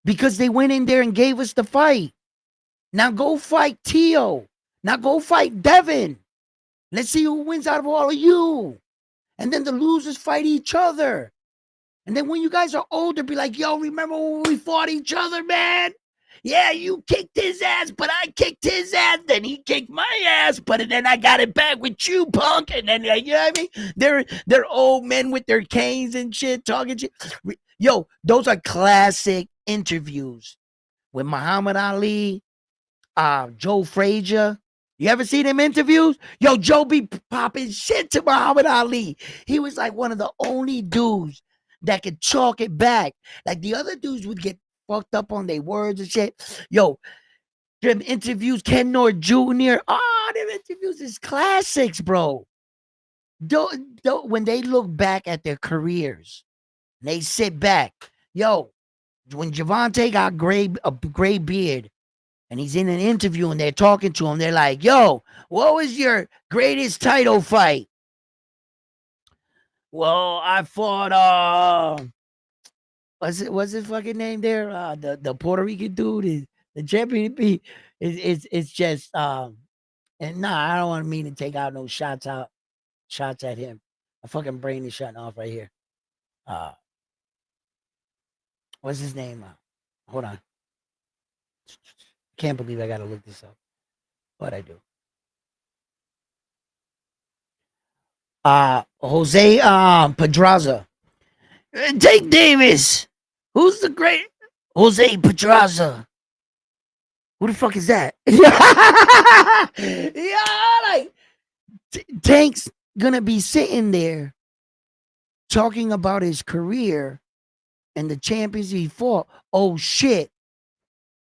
Because they went in there and gave us the fight. Now go fight Tio. Now go fight Devin. Let's see who wins out of all of you. And then the losers fight each other. And then when you guys are older, be like, yo, remember when we fought each other, man? Yeah, you kicked his ass, but I kicked his ass. Then he kicked my ass, but then I got it back with you, punk. And then, you know what I mean? They're old men with their canes and shit, talking shit. Yo, those are classic interviews with Muhammad Ali, Joe Frazier. You ever see them interviews? Yo, Joe be popping shit to Muhammad Ali. He was like one of the only dudes that could chalk it back. Like the other dudes would get fucked up on their words and shit. Yo, them interviews, Ken North Jr. Them interviews is classics, bro. When they look back at their careers, they sit back. Yo, when Javante got a gray beard, and he's in an interview and they're talking to him. They're like, yo, what was your greatest title fight? Well, I fought what's his fucking name there? The Puerto Rican dude is the champion. It's just and nah, I don't want to take out no shots at him. My fucking brain is shutting off right here. Uh what's his name? Hold on. Can't believe I gotta look this up. But I do. Jose Pedraza. Tank Davis. Who's the great Jose Pedraza? Who the fuck is that? Yeah, like Tank's gonna be sitting there talking about his career and the champions he fought. Oh shit.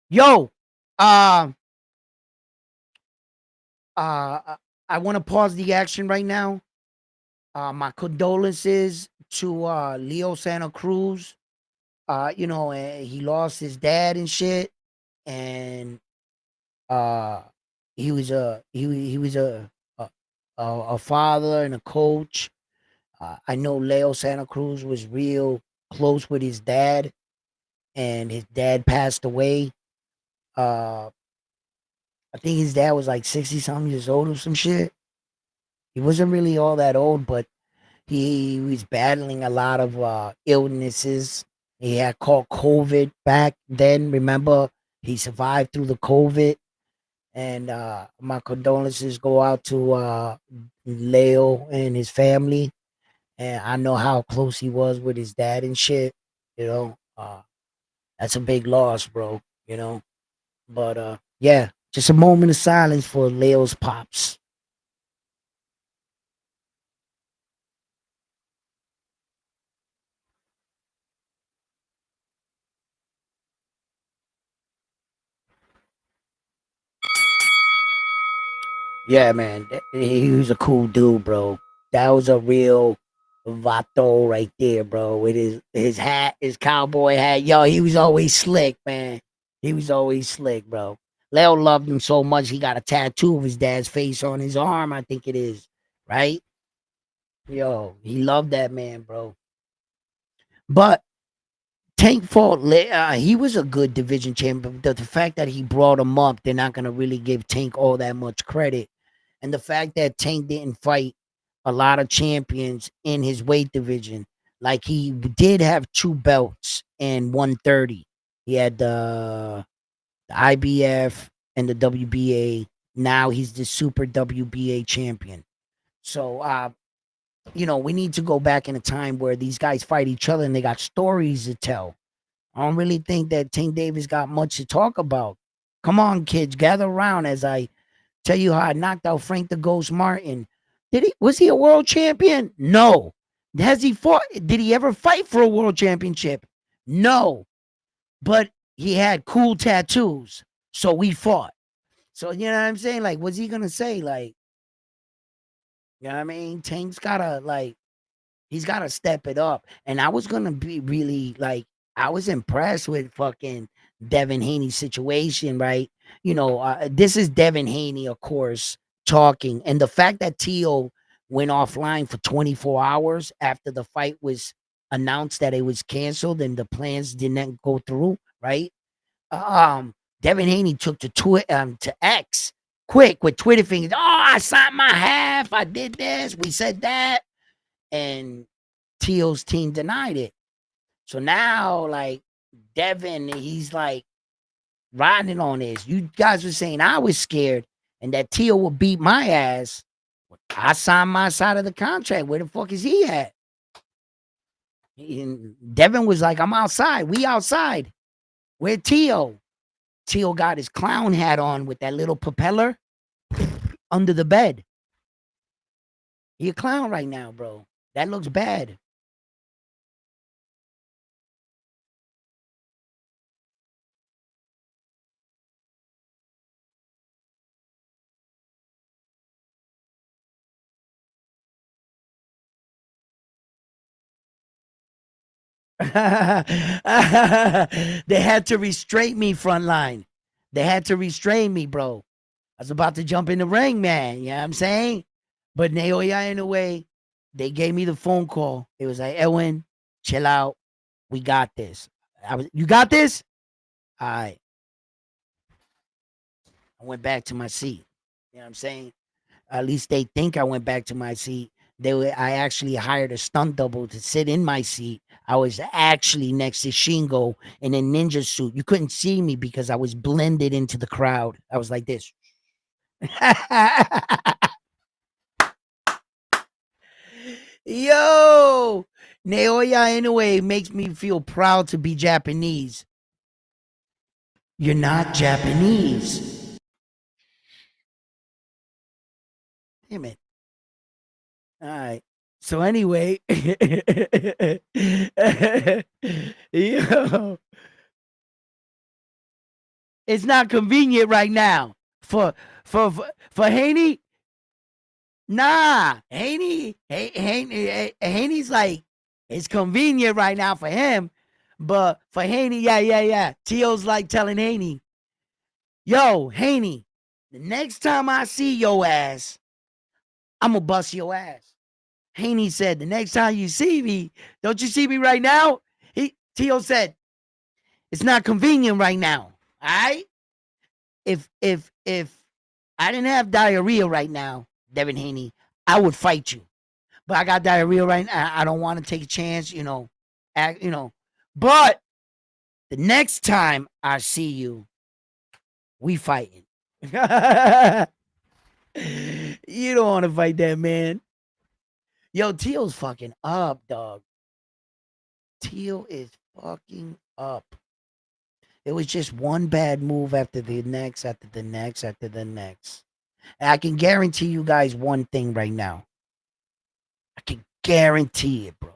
Yo, I want to pause the action right now. My condolences to Leo Santa Cruz. He lost his dad and shit, and he was a father and a coach. I know Leo Santa Cruz was real close with his dad, and his dad passed away. Uh, I think his dad was like 60 something years old or some shit. He wasn't really all that old, but he was battling a lot of illnesses. He had caught COVID back then. Remember, he survived through the COVID. And my condolences go out to Leo and his family. And I know how close he was with his dad and shit. You know, that's a big loss, bro. You know, but yeah, just a moment of silence for Leo's pops. Yeah, man, he was a cool dude, bro. That was a real vato right there, bro. With his hat, his cowboy hat. Yo, he was always slick, man. He was always slick, bro. Leo loved him so much he got a tattoo of his dad's face on his arm. I think it is right. Yo, he loved that man, bro. But Tank fought. He was a good division champion. The fact that he brought him up, they're not gonna really give Tank all that much credit. And the fact that Tank didn't fight a lot of champions in his weight division, like he did have two belts in 130. He had the IBF and the WBA. Now he's the Super WBA champion. So, we need to go back in a time where these guys fight each other and they got stories to tell. I don't really think that Tank Davis got much to talk about. Come on, kids, gather around as I Tell you how I knocked out Frank the Ghost Martin. Was he a world champion? No. Has he fought? Did he ever fight for a world championship? No. But he had cool tattoos. So we fought. So you know what I'm saying? Like, what's he gonna say? Like, you know what I mean? Tank's gotta like he's gotta step it up. And I was gonna be really like I was impressed with fucking Devin Haney's situation, right? This is Devin Haney, of course, talking. And the fact that Tio went offline for 24 hours after the fight was announced that it was canceled and the plans didn't go through, right? Devin Haney took to X quick with Twitter fingers. Oh, I signed my half. I did this. We said that, and Tio's team denied it. So now, like Devin, he's like riding on this. You guys were saying I was scared and that Tio would beat my ass. I signed my side of the contract. Where the fuck is he at? And Devin was like, I'm outside. We outside. Where Tio? Tio got his clown hat on with that little propeller under the bed. He a clown right now, bro. That looks bad. They had to restrain me, frontline. They had to restrain me, bro. I was about to jump in the ring, man. You know what I'm saying? But Naoya, in a way, they gave me the phone call. It was like, Edwin, chill out. We got this. You got this? All right. I went back to my seat. You know what I'm saying? At least they think I went back to my seat. I actually hired a stunt double to sit in my seat. I was actually next to Shingo in a ninja suit. You couldn't see me because I was blended into the crowd. I was like this. Yo, Naoya Inoue makes me feel proud to be Japanese. You're not Japanese. Damn it. All right. So anyway, yo, it's not convenient right now for Haney. Nah, Haney's like it's convenient right now for him, but for Haney, yeah. Tio's like telling Haney, "Yo, Haney, the next time I see your ass, I'm gonna bust your ass." Haney said, "The next time you see me, don't you see me right now?" Tio said, "It's not convenient right now. All right? If I didn't have diarrhea right now, Devin Haney, I would fight you. But I got diarrhea right now. I don't want to take a chance, But the next time I see you, we fighting." You don't want to fight that man. Yo, Teal's fucking up, dog. Teal is fucking up. It was just one bad move after the next, after the next, after the next. And I can guarantee you guys one thing right now. I can guarantee it, bro.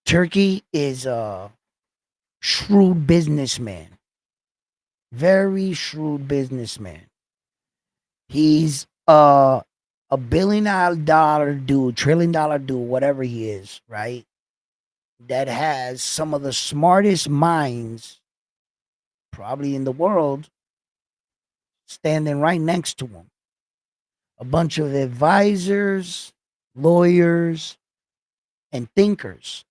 Turkey is a shrewd businessman. Very shrewd businessman. He's a $1 billion dude, $1 trillion dude, whatever he is, right? That has some of the smartest minds probably in the world standing right next to him. A bunch of advisors, lawyers, and thinkers.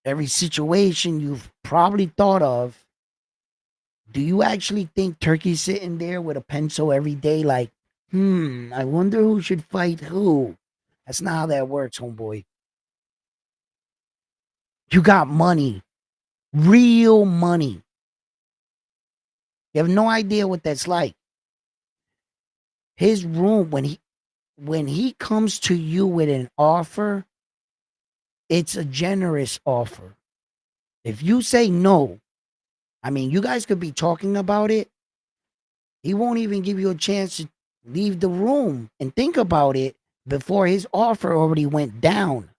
Every situation you've probably thought of. Do you actually think Turkey's sitting there with a pencil every day like, I wonder who should fight who? That's not how that works, homeboy. You got money, real money. You have no idea what that's like. His room, when he comes to you with an offer, it's a generous offer. If you say no, I mean, you guys could be talking about it, He won't even give you a chance to leave the room and think about it before his offer already went down.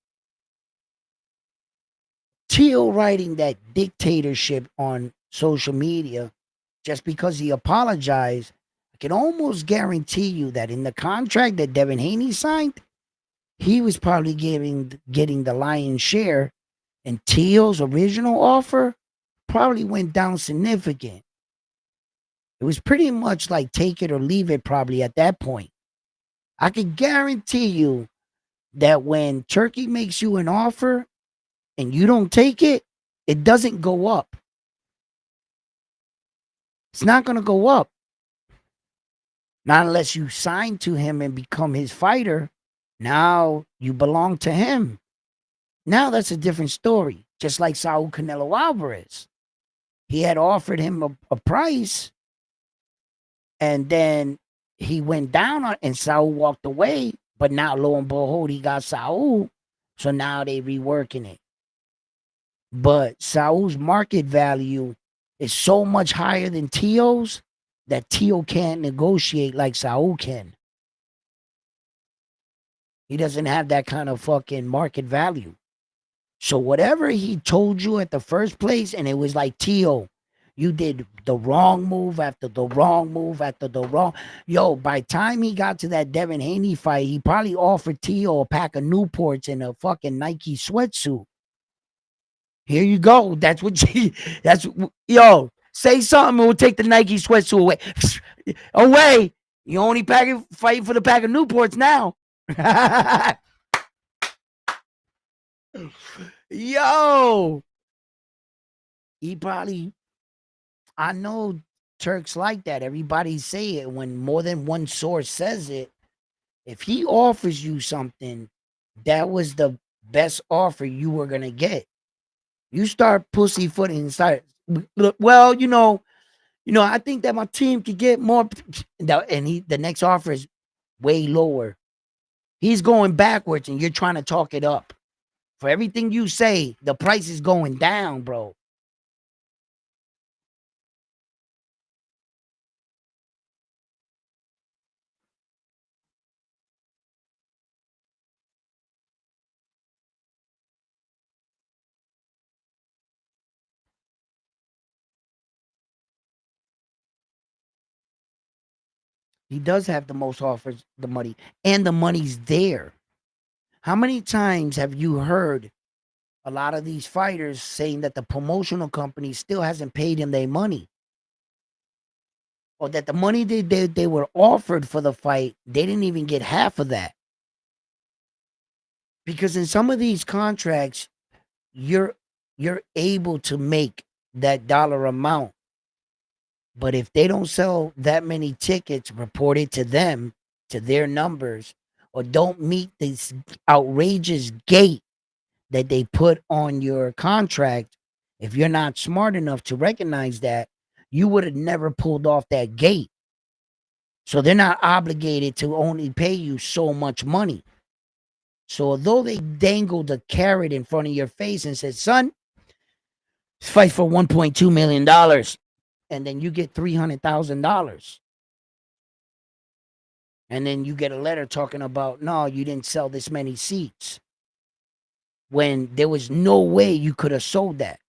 Teal writing that dictatorship on social media just because he apologized, I can almost guarantee you that in the contract that Devin Haney signed, he was probably getting the lion's share, and Teal's original offer probably went down significant. It was pretty much like take it or leave it probably at that point. I can guarantee you that when Turkey makes you an offer and you don't take it, it doesn't go up. It's not going to go up. Not unless you sign to him and become his fighter. Now you belong to him. Now that's a different story. Just like Saul Canelo Alvarez. He had offered him a price, and then he went down on, and Saul walked away. But now, lo and behold, he got Saul. So now they reworking it. But Saul's market value is so much higher than Tio's that Tio can't negotiate like Saul can. He doesn't have that kind of fucking market value. So whatever he told you at the first place, and it was like, Tio, you did the wrong move after the wrong move after the wrong. Yo, by time he got to that Devin Haney fight, he probably offered Tio a pack of Newports and a fucking Nike sweatsuit. Here you go. That's what you, that's, yo, say something and we'll take the Nike sweatsuit away. Away. You only fighting for the pack of Newports now. Yo, he probably, I know Turks like that. Everybody say it when more than one source says it. If he offers you something, that was the best offer you were gonna get. You start pussyfooting and start, look, well, I think that my team could get more. And the next offer is way lower. He's going backwards, and you're trying to talk it up. For everything you say, the price is going down, bro. He does have the most offers, the money, and the money's there. How many times have you heard a lot of these fighters saying that the promotional company still hasn't paid him their money? Or that the money they were offered for the fight, they didn't even get half of that. Because in some of these contracts, you're you're able to make that dollar amount. But if they don't sell that many tickets reported to them, to their numbers, or don't meet this outrageous gate that they put on your contract, if you're not smart enough to recognize that, you would have never pulled off that gate. So they're not obligated to only pay you so much money. So although they dangled a carrot in front of your face and said, son, fight for $1.2 million, and then you get $300,000. And then you get a letter talking about, no, you didn't sell this many seats, when there was no way you could have sold that.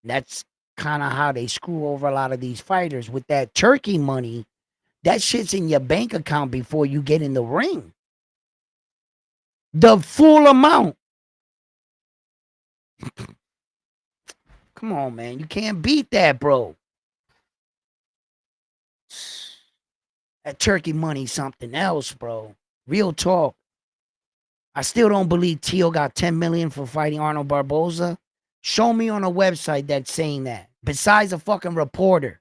That's kind of how they screw over a lot of these fighters with that turkey money. That shit's in your bank account before you get in the ring. The full amount. Come on, man. You can't beat that, bro. That turkey money something else, bro. Real talk. I still don't believe Tio got 10 million for fighting Arnold Barboza. Show me on a website that's saying that. Besides a fucking reporter.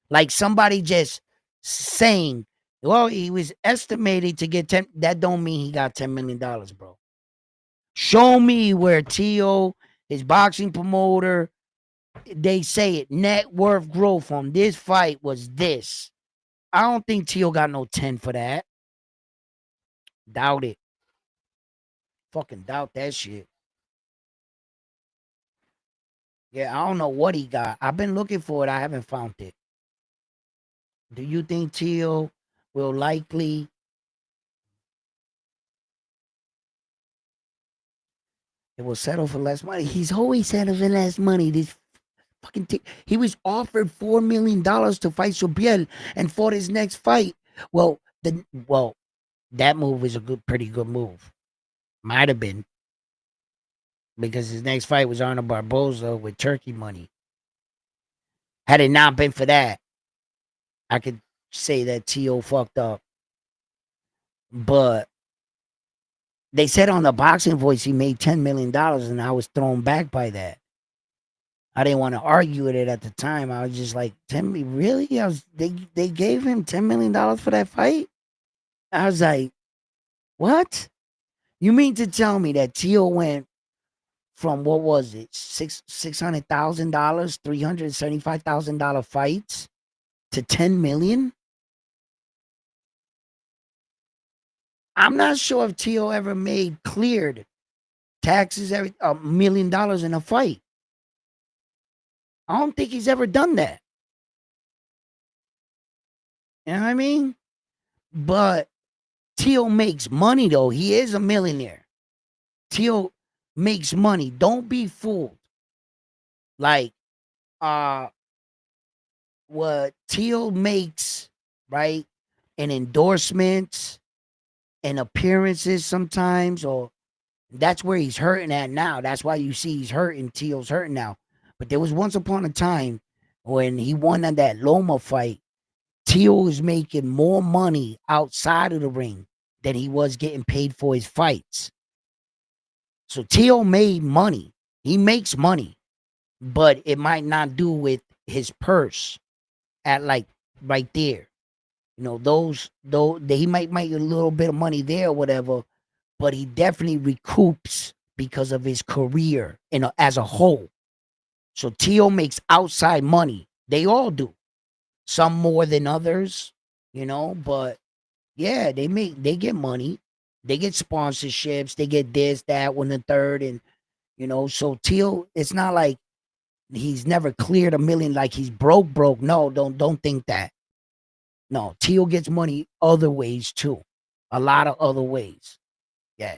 Like somebody just saying, well, he was estimated to get 10. That don't mean he got $10 million, bro. Show me where Tio, his boxing promoter, they say it, net worth growth on this fight was this. I don't think Tio got no 10 for that. Doubt it. Fucking doubt that shit. Yeah, I don't know what he got. I've been looking for it. I haven't found it. Do you think Tio will likely it will settle for less money? He's always settled for less money. This he was offered $4 million to fight Subriel and fought his next fight. Well, that move was a pretty good move. Might have been because his next fight was Arnold Barboza with Turkey money. Had it not been for that, I could say that T.O. fucked up. But they said on the boxing voice he made $10 million, and I was thrown back by that. I didn't want to argue with it at the time. I was just like, 10 me really? They gave him $10 million for that fight? I was like, what? You mean to tell me that Tio went from what was it, $600,000, $375,000 fights to 10 million? I'm not sure if Tio ever made cleared taxes every $1 million in a fight. I don't think he's ever done that. You know what I mean? But Tio makes money though. He is a millionaire. Tio makes money. Don't be fooled. Like uh what Tio makes, right? In endorsements and appearances sometimes, or that's where he's hurting at now. That's why you see he's hurting. Tio's hurting now. But there was once upon a time when he won on that Loma fight, Tio was making more money outside of the ring than he was getting paid for his fights. So Tio made money. He makes money, but it might not do with his purse at like right there. You know, those though he might make a little bit of money there or whatever, but he definitely recoups because of his career as a whole. So Tio makes outside money. They all do. Some more than others, but yeah, they get money. They get sponsorships, they get this, that, one, the third, and so Tio, it's not like he's never cleared a million like he's broke. No, don't think that. No, Tio gets money other ways too. A lot of other ways. Yeah.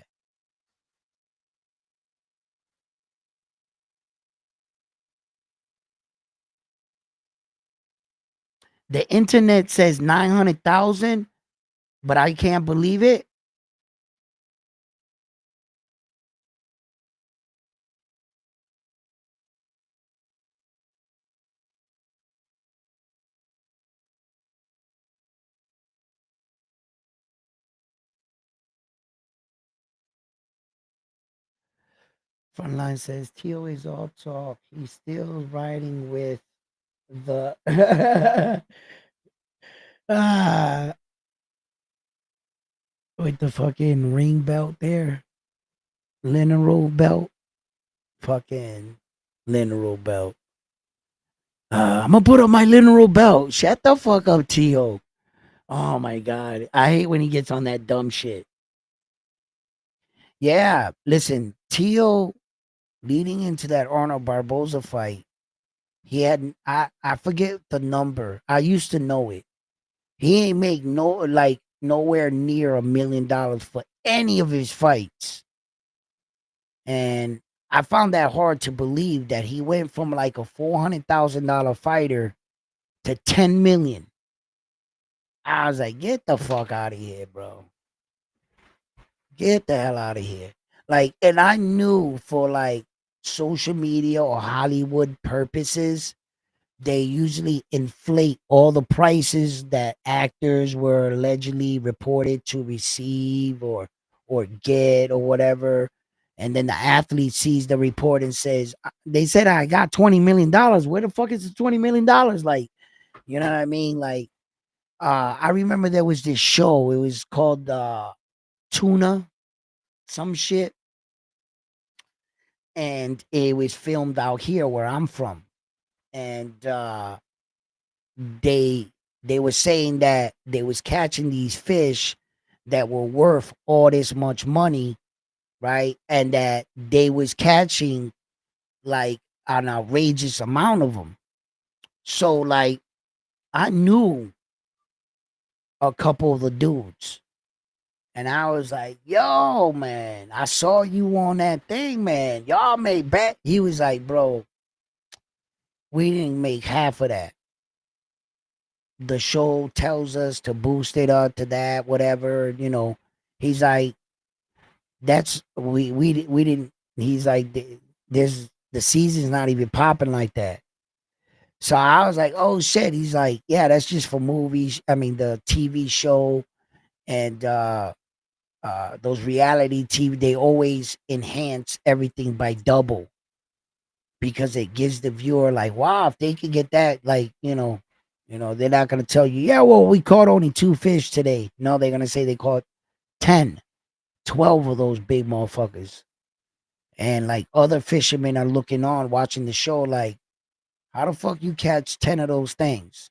The internet says 900,000, but I can't believe it. Frontline says Tio is all talk. He's still riding with the ah with the fucking ring belt there. Lineal belt. Fucking lineal belt. I'm gonna put on my lineal belt. Shut the fuck up, Tio. Oh my god. I hate when he gets on that dumb shit. Yeah. Listen, Tio leading into that Arnold Barboza fight, he had I forget the number. I used to know it. He ain't make nowhere near $1 million for any of his fights. And I found that hard to believe that he went from like a $400,000 fighter to 10 million. I was like, get the fuck out of here, bro. Get the hell out of here. Like, and I knew for like social media or Hollywood purposes, they usually inflate all the prices that actors were allegedly reported to receive or get or whatever. And then the athlete sees the report and says, they said I got $20 million. Where the fuck is the $20 million? Like, you know what I mean? Like, I remember there was this show. It was called Tuna, some shit. And it was filmed out here where I'm from. And they they were saying that they was catching these fish that were worth all this much money, right? And that they was catching like an outrageous amount of them. So like I knew a couple of the dudes. And I was like, yo, man, I saw you on that thing, man. Y'all made bet. He was like, bro, we didn't make half of that. The show tells us to boost it up to that, whatever, you know. He's like, that's we didn't. He's like, there's the season's not even popping like that. So I was like, oh shit. He's like, yeah, that's just for movies. I mean, the TV show and those reality TV, they always enhance everything by double because it gives the viewer like, wow, if they could get that, like, they're not gonna tell you, yeah, well, we caught only 2 fish today. No, they're gonna say they caught 10, 12 of those big motherfuckers. And like other fishermen are looking on, watching the show, like, how the fuck you catch 10 of those things?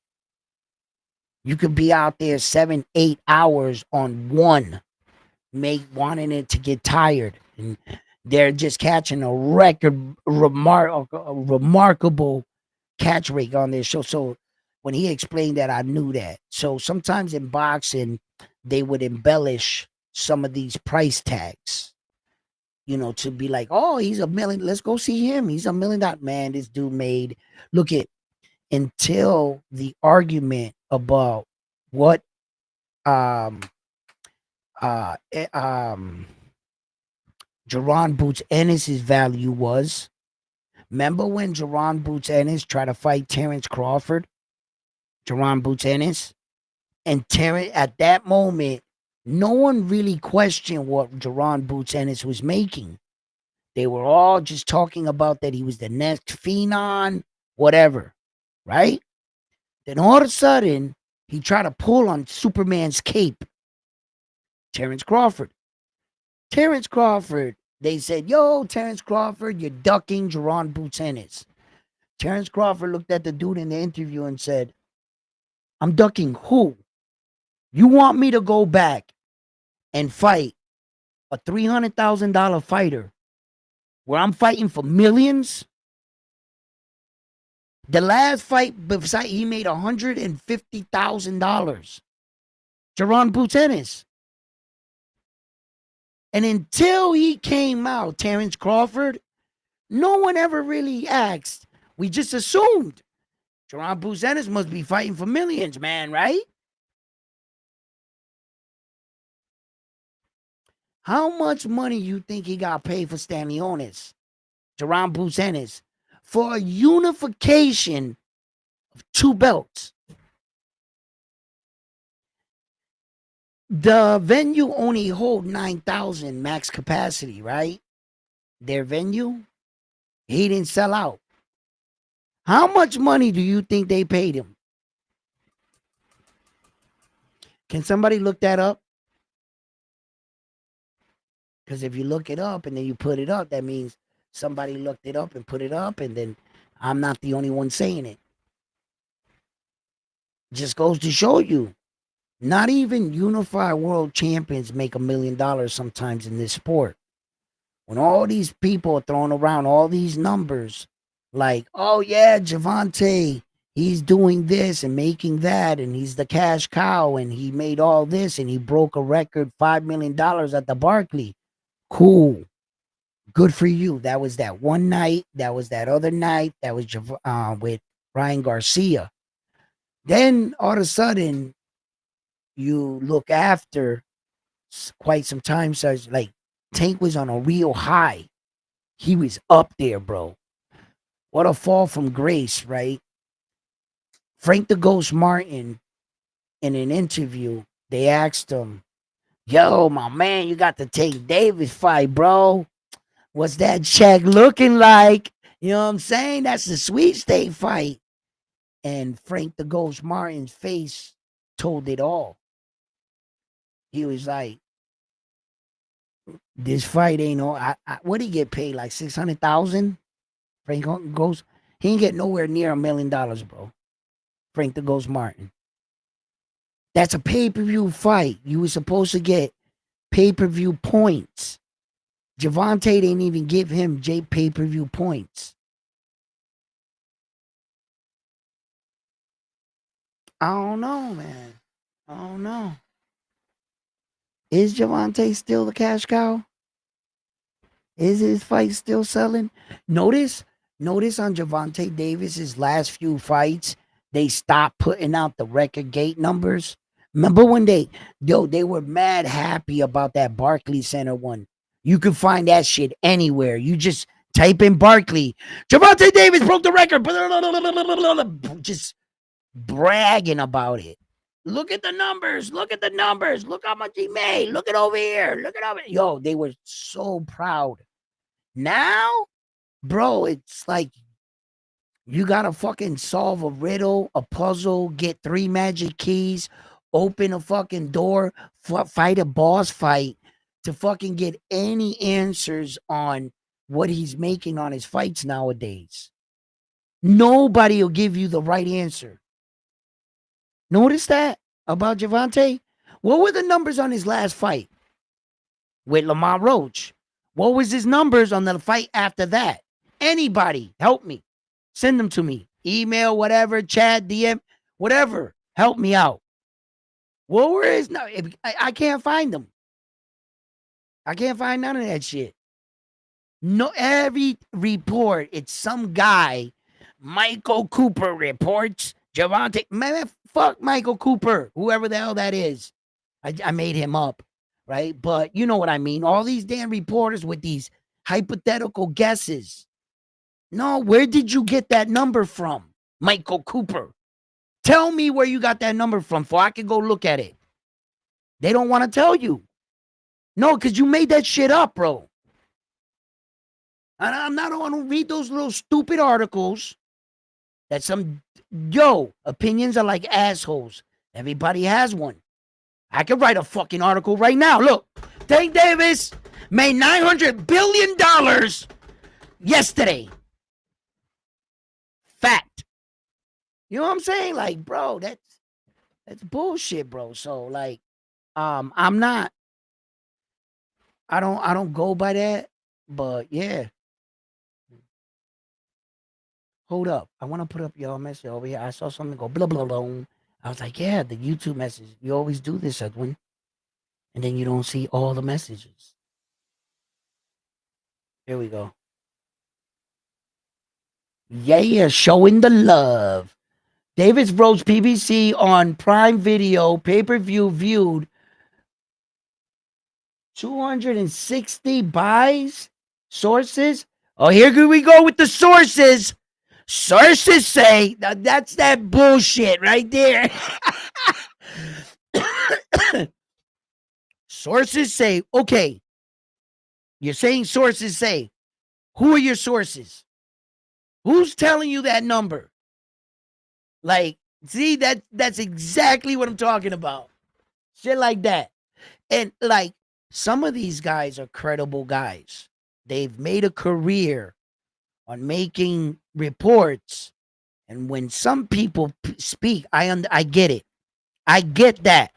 You could be out there 7, 8 hours on one, wanting it to get tired. And they're just catching a remarkable catch rate on their show. So when he explained that, I knew that. So sometimes in boxing, they would embellish some of these price tags, to be like, oh, he's $1 million. Let's go see him. He's $1 million. Man, this dude made, look at, until the argument about what uh eh, um Jerron Boots Ennis' value was. Remember when Jerron Boots Ennis tried to fight Terrence Crawford? Jerron Boots Ennis? And Terrence, at that moment, no one really questioned what Jerron Boots Ennis was making. They were all just talking about that he was the next phenom, whatever, right? Then all of a sudden, he tried to pull on Superman's cape. Terrence Crawford. Terrence Crawford. They said, yo, Terrence Crawford, you're ducking Jerron Boots Ennis. Terrence Crawford looked at the dude in the interview and said, I'm ducking who? You want me to go back and fight a $300,000 fighter where I'm fighting for millions? The last fight, he made $150,000. Jerron Boots Ennis. And until he came out, Terrence Crawford, no one ever really asked. We just assumed Jerron Boots Ennis must be fighting for millions, man, right? How much money you think he got paid for Stanlionis, Jerron Boots Ennis, for a unification of 2 belts? The venue only hold 9,000 max capacity, right? Their venue, he didn't sell out. How much money do you think they paid him? Can somebody look that up? Because if you look it up and then you put it up, that means somebody looked it up and put it up, and then I'm not the only one saying it. Just goes to show you, not even unified world champions make $1 million sometimes in this sport. When all these people are throwing around all these numbers, like, oh yeah, Javante, he's doing this and making that, and he's the cash cow, and he made all this, and he broke a record $5 million at the Barclay. Cool. Good for you. That was that one night. That was that other night. That was with Ryan Garcia. Then all of a sudden, you look after quite some time. So it's like Tank was on a real high. He was up there, bro. What a fall from grace, right? Frank the Ghost Martin, in an interview, they asked him, yo, my man, you got the Tank Davis fight, bro. What's that check looking like? You know what I'm saying? That's the sweet state fight. And Frank the Ghost Martin's face told it all. He was like, this fight ain't no, what did he get paid? Like 600,000? Frank Ghost, he ain't get nowhere near $1 million, bro. Frank the Ghost Martin. That's a pay-per-view fight. You were supposed to get pay-per-view points. Javante didn't even give him pay-per-view points. I don't know, man. Oh no. Is Javante still the cash cow? Is his fight still selling? Notice, notice on Javante Davis's last few fights, they stopped putting out the record gate numbers. Remember when they were mad happy about that Barclays Center one. You could find that shit anywhere. You just type in Barkley. Javante Davis broke the record. Just bragging about it. Look at the numbers. Look at the numbers. Look how much he made. Look at over here. Look at over. Yo, they were so proud. Now, bro, it's like you gotta fucking solve a riddle, a puzzle, get 3 magic keys, open a fucking door, fight a boss fight to fucking get any answers on what he's making on his fights nowadays. Nobody will give you the right answer. Notice that about Javante? What were the numbers on his last fight with Lamar Roach? What was his numbers on the fight after that? Anybody, help me. Send them to me. Email, whatever, chat, DM, whatever. Help me out. What were his? No, I can't find them. I can't find none of that shit. No, every report, it's some guy. Michael Cooper reports Javante. Man, fuck Michael Cooper, whoever the hell that is. I made him up, right? But you know what I mean. All these damn reporters with these hypothetical guesses. No, where did you get that number from, Michael Cooper? Tell me where you got that number from, so I can go look at it. They don't want to tell you. No, because you made that shit up, bro. And I'm not going to read those little stupid articles that opinions are like assholes. Everybody has one. I could write a fucking article right now. Look, Tank Davis made $900 billion yesterday. Fact. You know what I'm saying? Like, bro, that's bullshit, bro. So, like, I'm not. I don't go by that. But yeah. Hold up. I want to put up y'all message over here. I saw something go blah blah blah. I was like, yeah, the YouTube message. You always do this, Edwin. And then you don't see all the messages. Here we go. Yeah, showing the love. Davis Rhodes PBC on Prime Video, pay-per-view viewed 260 buys. Sources. Oh, here we go with the sources. Sources say that's that bullshit right there. Sources say, okay. You're saying sources say. Who are your sources? Who's telling you that number? Like, see, that's exactly what I'm talking about. Shit like that. And like, some of these guys are credible guys. They've made a career on making reports. And when some people speak, I get it. I get that.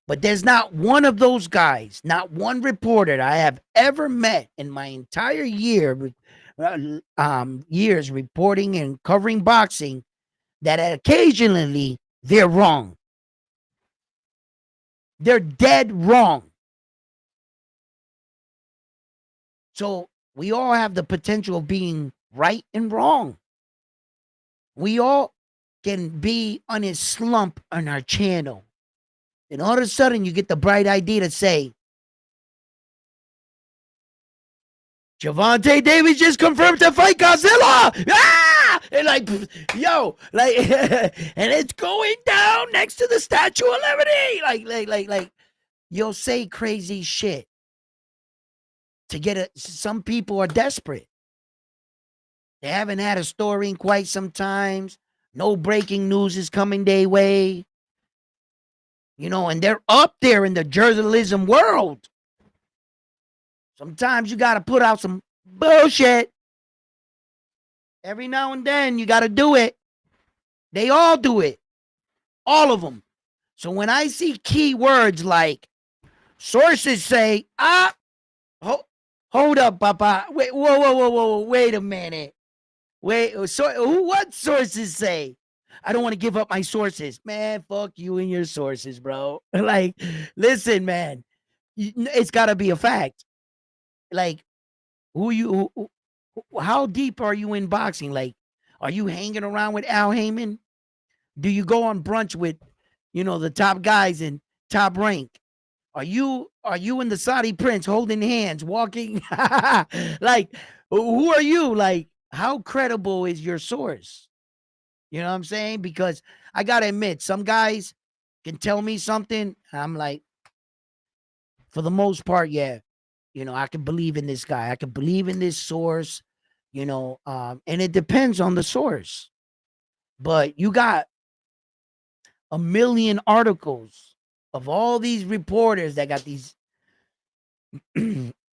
But there's not one of those guys, not one reporter that I have ever met in my entire years reporting and covering boxing that occasionally they're wrong. They're dead wrong. So we all have the potential of being right and wrong. We all can be on a slump on our channel. And all of a sudden you get the bright idea to say, Javante Davis just confirmed to fight Godzilla. Ah! And like, yo, like, and it's going down next to the Statue of Liberty. Like, you'll say crazy shit to get it. Some people are desperate. They haven't had a story in quite some times. No breaking news is coming their way. You know, and they're up there in the journalism world. Sometimes you got to put out some bullshit. Every now and then you got to do it. They all do it. All of them. So when I see keywords like sources say, hold up, Papa. Wait, whoa, wait a minute. Wait, so what sources say? I don't want to give up my sources. Man, fuck you and your sources, bro. Like, listen, man, it's got to be a fact. Like, how deep are you in boxing? Like, are you hanging around with Al Heyman? Do you go on brunch with, the top guys in top rank? Are you and the Saudi prince holding hands, walking? Like, who are you? Like, how credible is your source? You know what I'm saying? Because I gotta admit, some guys can tell me something. I'm like, for the most part, yeah. I can believe in this guy. I can believe in this source. And it depends on the source. But you got a million articles of all these reporters that got these.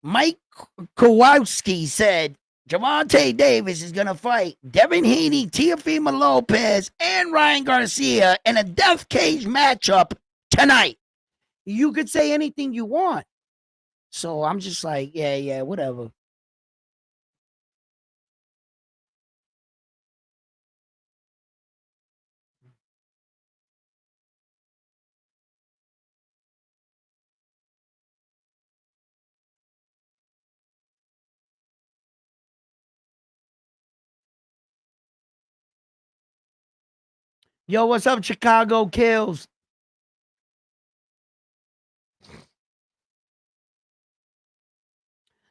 Mike Kowalski said Javante Davis is going to fight Devin Haney, Teofimo Lopez, and Ryan Garcia in a death cage matchup tonight. You could say anything you want. So I'm just like, yeah, whatever. Yo, what's up, Chicago Kills?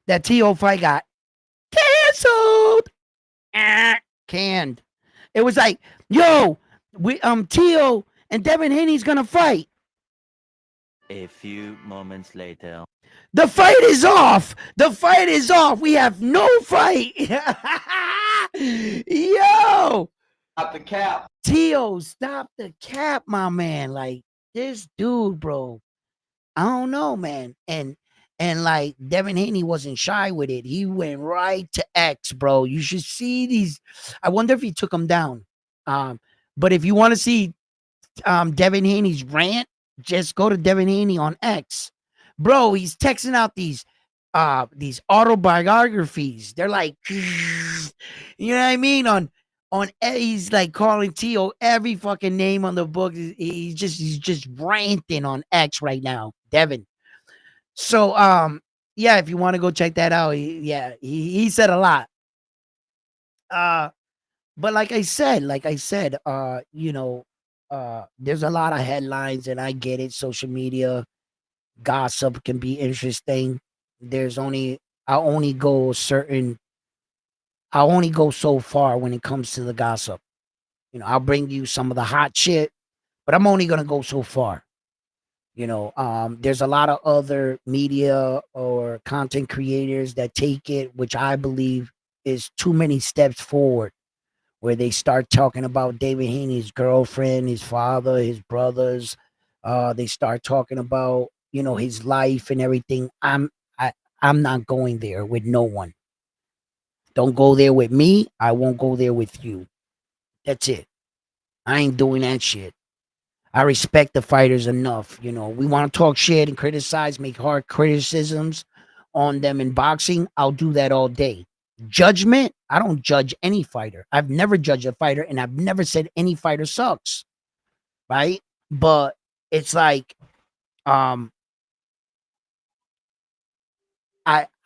That TO fight got canceled. Canned. It was like, yo, we Tio and Devin Haney's gonna fight. A few moments later. The fight is off. The fight is off. We have no fight. Yo, Stop the cap. Tio, stop the cap, my man. Like this dude, bro. I don't know, man. And like Devin Haney wasn't shy with it. He went right to X, bro. You should see these. I wonder if he took them down. But if you want to see Devin Haney's rant, just go to Devin Haney on X. Bro, he's texting out these autobiographies. They're like, you know what I mean? He's like calling T.O. every fucking name on the book. He's just ranting on X right now, Devin. So yeah, if you want to go check that out, he said a lot. But there's a lot of headlines, and I get it. Social media gossip can be interesting. There's only I only go certain I only go so far when it comes to the gossip. I'll bring you some of the hot shit, but I'm only gonna go so far. There's a lot of other media or content creators that take it, which I believe is too many steps forward, where they start talking about David Haney's girlfriend, his father, his brothers. They start talking about his life and everything. I'm not going there with no one. Don't go there with me. I won't go there with you. That's it. I ain't doing that shit. I respect the fighters enough. We want to talk shit and criticize, make hard criticisms on them in boxing. I'll do that all day. Judgment, I don't judge any fighter. I've never judged a fighter, and I've never said any fighter sucks. Right? But it's like um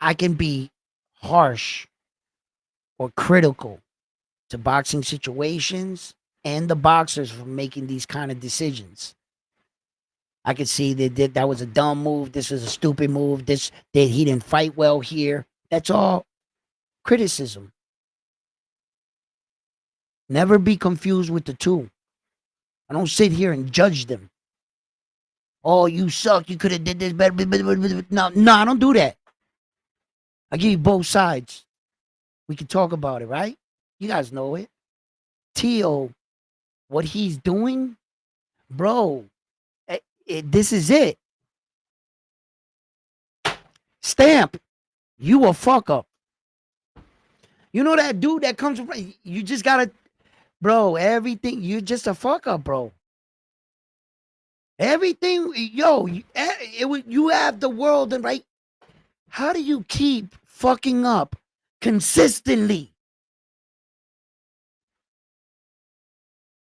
I can be harsh or critical to boxing situations and the boxers for making these kind of decisions. I could see that was a dumb move. This was a stupid move. That he didn't fight well here. That's all criticism. Never be confused with the two. I don't sit here and judge them. Oh, you suck. You could have did this better. No, I don't do that. I give you both sides. We can talk about it, right? You guys know it. Tio, what he's doing, bro. This is it. Stamp. You a fuck up. You know that dude that comes from. You just gotta, bro. Everything. You're just a fuck up, bro. Everything, yo. You have the world, and right. How do you keep fucking up consistently?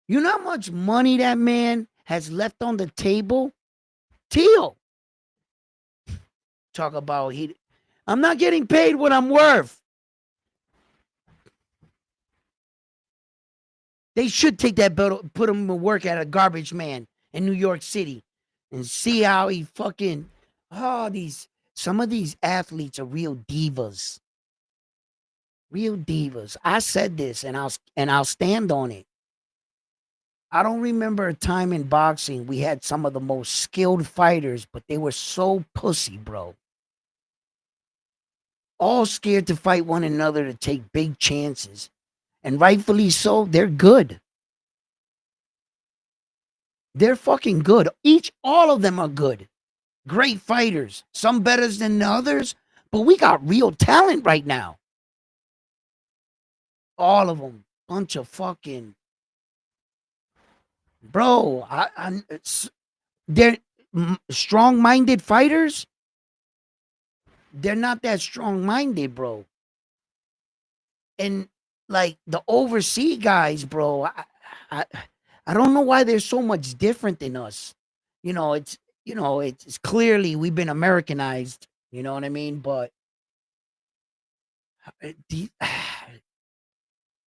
You know how much money that man has left on the table? Teal. Talk about I'm not getting paid what I'm worth. They should take that belt, put him to work at a garbage man in New York City and see how he fucking some of these athletes are real divas. Real divas. I said this and I'll stand on it. I don't remember a time in boxing we had some of the most skilled fighters, but they were so pussy, bro. All scared to fight one another to take big chances. And rightfully so, they're good. They're fucking good. All of them are good. Great fighters. Some better than the others, but we got real talent right now. All of them. Bunch of fucking. Bro, they're strong minded fighters. They're not that strong minded, bro. And like the overseas guys, bro, I, I don't know why they're so much different than us. You know, it's clearly we've been Americanized. You know what I mean? But these,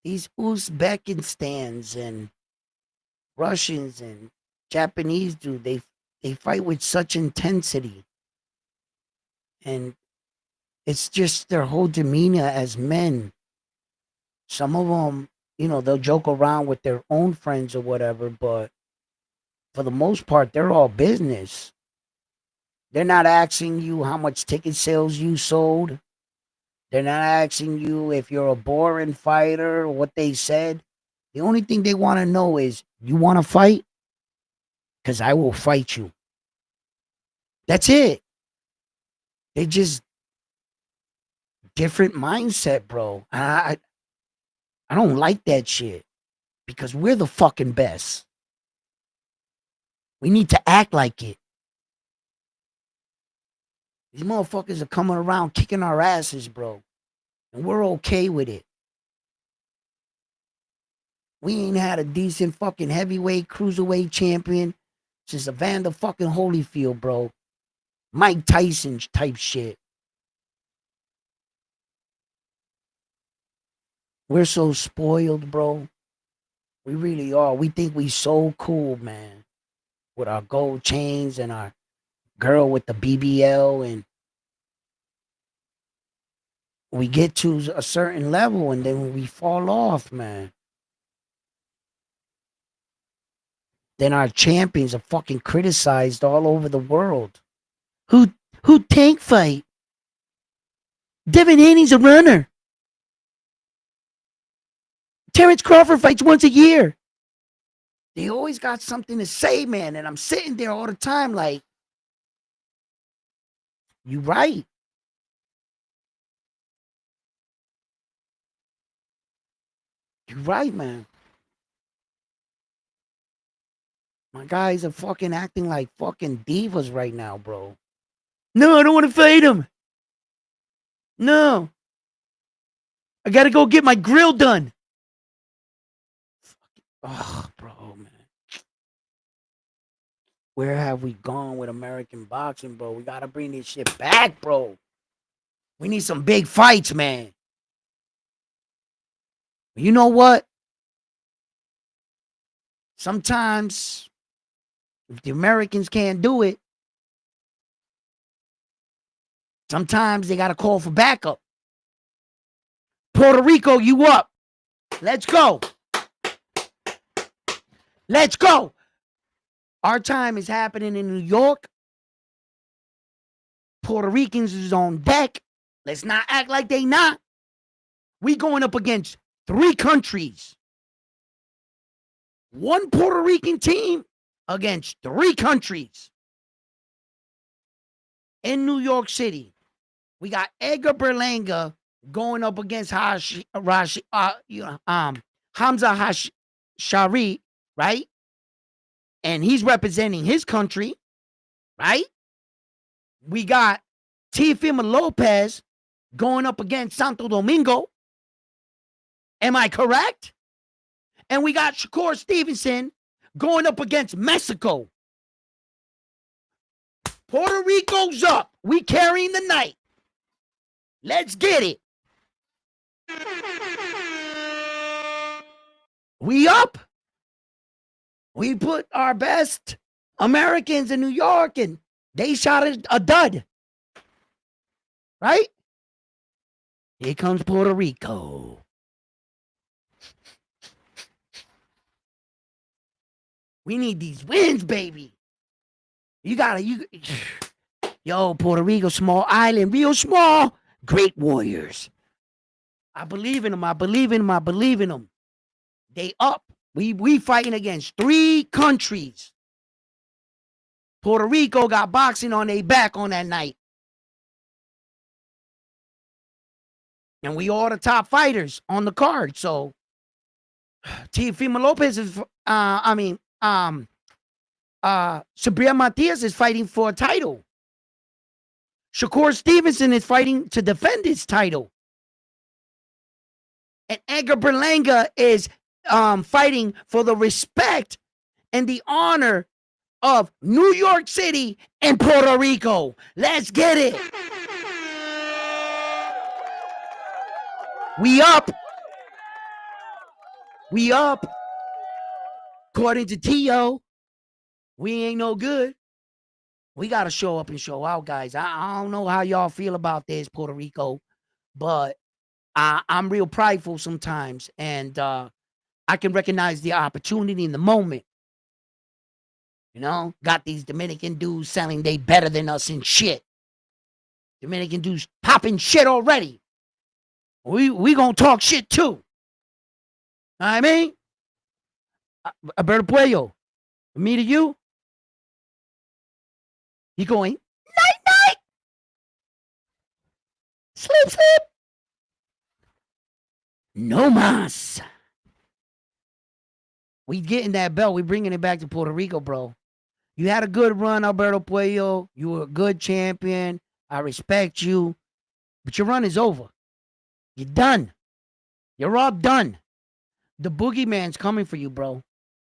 these Uzbekistans and Russians and Japanese, dude, they fight with such intensity, and it's just their whole demeanor as men. Some of them, they'll joke around with their own friends or whatever, but for the most part, they're all business. They're not asking you how much ticket sales you sold. They're not asking you if you're a boring fighter or what they said. The only thing they want to know is, you want to fight? Because I will fight you. That's it. They just different mindset, bro. I don't like that shit because we're the fucking best. We need to act like it. These motherfuckers are coming around kicking our asses, bro. And we're okay with it. We ain't had a decent fucking heavyweight, cruiserweight champion since Evander fucking Holyfield, bro. Mike Tyson type shit. We're so spoiled, bro. We really are. We think we so cool, man. With our gold chains and our girl with the BBL, and we get to a certain level and then we fall off, man. Then our champions are fucking criticized all over the world. Who who tank fight? Devin Haney's a runner. Terrence Crawford fights once a year. They always got something to say, man. And I'm sitting there all the time like, you right. You right, man. My guys are fucking acting like fucking divas right now, bro. No, I don't want to fight him. No. I gotta go get my grill done. Oh, bro, man. Where have we gone with American boxing, bro? We gotta bring this shit back, bro. We need some big fights, man. You know what? Sometimes, if the Americans can't do it, sometimes they gotta call for backup. Puerto Rico, you up? Let's go. Let's go. Our time is happening in New York. Puerto Ricans is on deck. Let's not act like they not. We going up against 3 countries. One Puerto Rican team against 3 countries. In New York City, we got Edgar Berlanga going up against Hamza Shari, right? And he's representing his country, right? We got Teofimo Lopez going up against Santo Domingo. Am I correct? And we got Shakur Stevenson going up against Mexico. Puerto Rico's up. We carrying the night. Let's get it. We up. We put our best Americans in New York and they shot a dud. Right? Here comes Puerto Rico. We need these wins, baby. Yo, Puerto Rico, small island, real small. Great warriors. I believe in them. I believe in them. I believe in them. They up. We fighting against 3 countries. Puerto Rico got boxing on their back on that night. And we all the top fighters on the card. So Teofimo Lopez is Sabrina Matias is fighting for a title. Shakur Stevenson is fighting to defend his title. And Edgar Berlanga is fighting for the respect and the honor of New York City and Puerto Rico. Let's get it. We up. We up. According to T.O., we ain't no good. We got to show up and show out, guys. I don't know how y'all feel about this, Puerto Rico, but I'm real prideful sometimes, and I can recognize the opportunity in the moment. You know, got these Dominican dudes selling they better than us and shit. Dominican dudes popping shit already. We gonna talk shit too. Know what I mean? Alberto Puello, me to you. You going, night, night. Sleep, sleep. No mas. We getting that belt. We bringing it back to Puerto Rico, bro. You had a good run, Alberto Puello. You were a good champion. I respect you. But your run is over. You're done. You're all done. The boogeyman's coming for you, bro.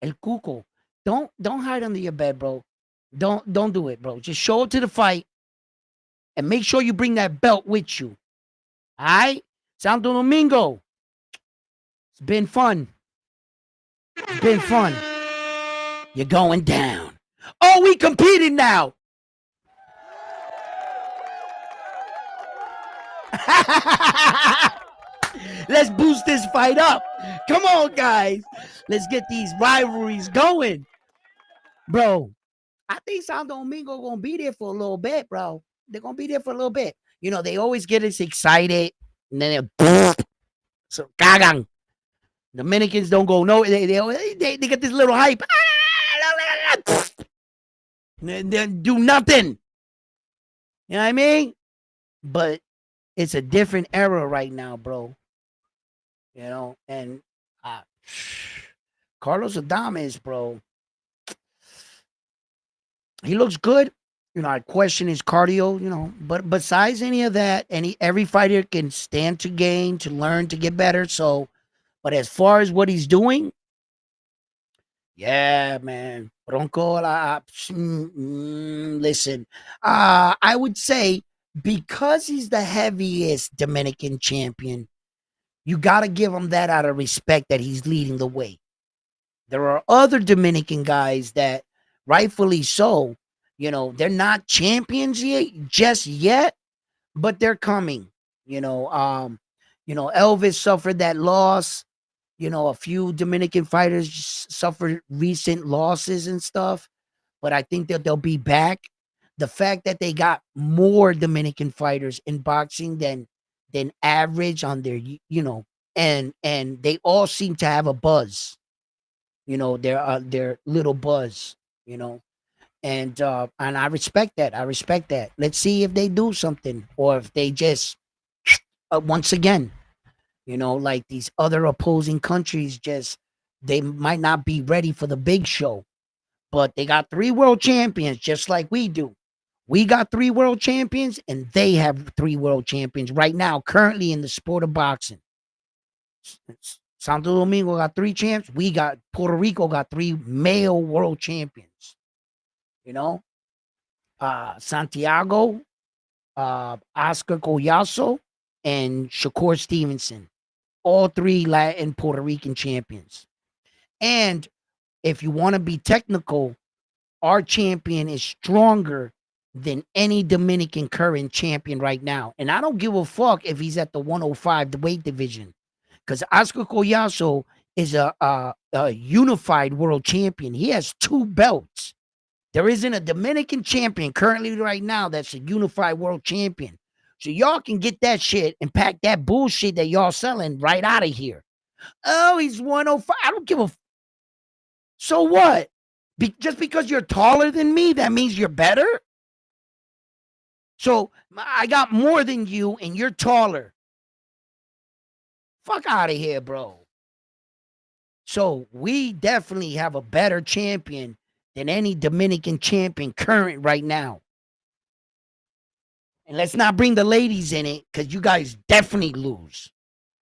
El Cuco. Don't hide under your bed, bro. Don't do it, bro. Just show up to the fight and make sure you bring that belt with you. All right? Santo Domingo. It's been fun. It's been fun. You're going down. Oh, we competing now. Let's boost this fight up. Come on, guys. Let's get these rivalries going. Bro, I think Santo Domingo gonna be there for a little bit, bro. They're gonna be there for a little bit. You know, they always get us excited, and then they're so cagang. Dominicans don't go no. They get this little hype. They do nothing. You know what I mean? But it's a different era right now, bro. You know, and Carlos Adames, bro. He looks good. You know, I question his cardio, you know, but besides any of that, every fighter can stand to gain, to learn, to get better. So, but as far as what he's doing, yeah, man. Bronco, listen, I would say because he's the heaviest Dominican champion, you got to give him that out of respect that he's leading the way. There are other Dominican guys that, rightfully so, you know, they're not champions just yet, but they're coming. You know, Elvis suffered that loss. You know, a few Dominican fighters suffered recent losses and stuff, but I think that they'll be back. The fact that they got more Dominican fighters in boxing than average on their, you know, and they all seem to have a buzz. You know, their little buzz. You know, and I respect that. I respect that. Let's see if they do something or if they just once again. You know, like these other opposing countries they might not be ready for the big show, but they got 3 world champions just like we do. We got 3 world champions and they have 3 world champions right now, currently in the sport of boxing. Santo Domingo got 3 champs. We got Puerto Rico got 3 male world champions. You know, Santiago, Oscar Collazo, and Shakur Stevenson. All 3 Latin Puerto Rican champions. And if you want to be technical, our champion is stronger than any Dominican current champion right now. And I don't give a fuck if he's at the 105, the weight division, because Oscar Collazo is a unified world champion. He has 2 belts. There isn't a Dominican champion currently right now that's a unified world champion. So y'all can get that shit and pack that bullshit that y'all selling right out of here. Oh, he's 105. I don't give a. So what? Just because you're taller than me, that means you're better? So I got more than you and you're taller. Fuck out of here, bro. So we definitely have a better champion than any Dominican champion current right now. And let's not bring the ladies in it, because you guys definitely lose.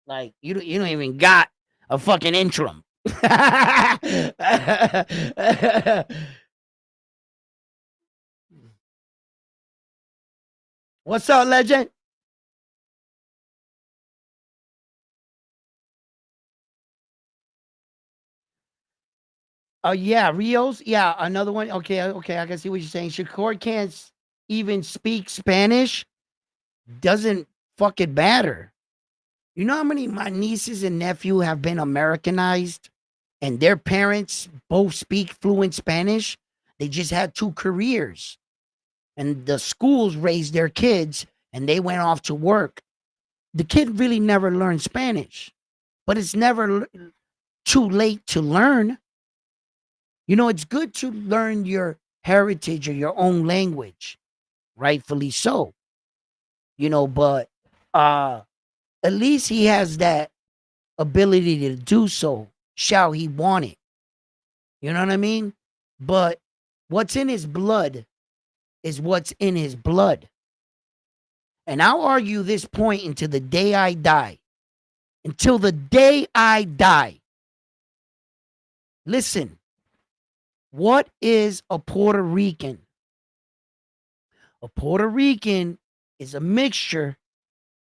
Like, you don't even got a fucking interim. What's up, legend? Oh yeah, Rios. Yeah, another one. Okay, okay, I can see what you're saying. Shakur can't even speak Spanish. Doesn't fucking matter. You know how many my nieces and nephew have been Americanized, and their parents both speak fluent Spanish. They just had 2 careers, and the schools raised their kids, and they went off to work. The kid really never learned Spanish, but it's never too late to learn. You know, it's good to learn your heritage or your own language, rightfully so. You know, but at least he has that ability to do so, shall he want it. You know what I mean? But what's in his blood is what's in his blood. And I'll argue this point until the day I die. Until the day I die. Listen, what is a Puerto Rican? A Puerto Rican is a mixture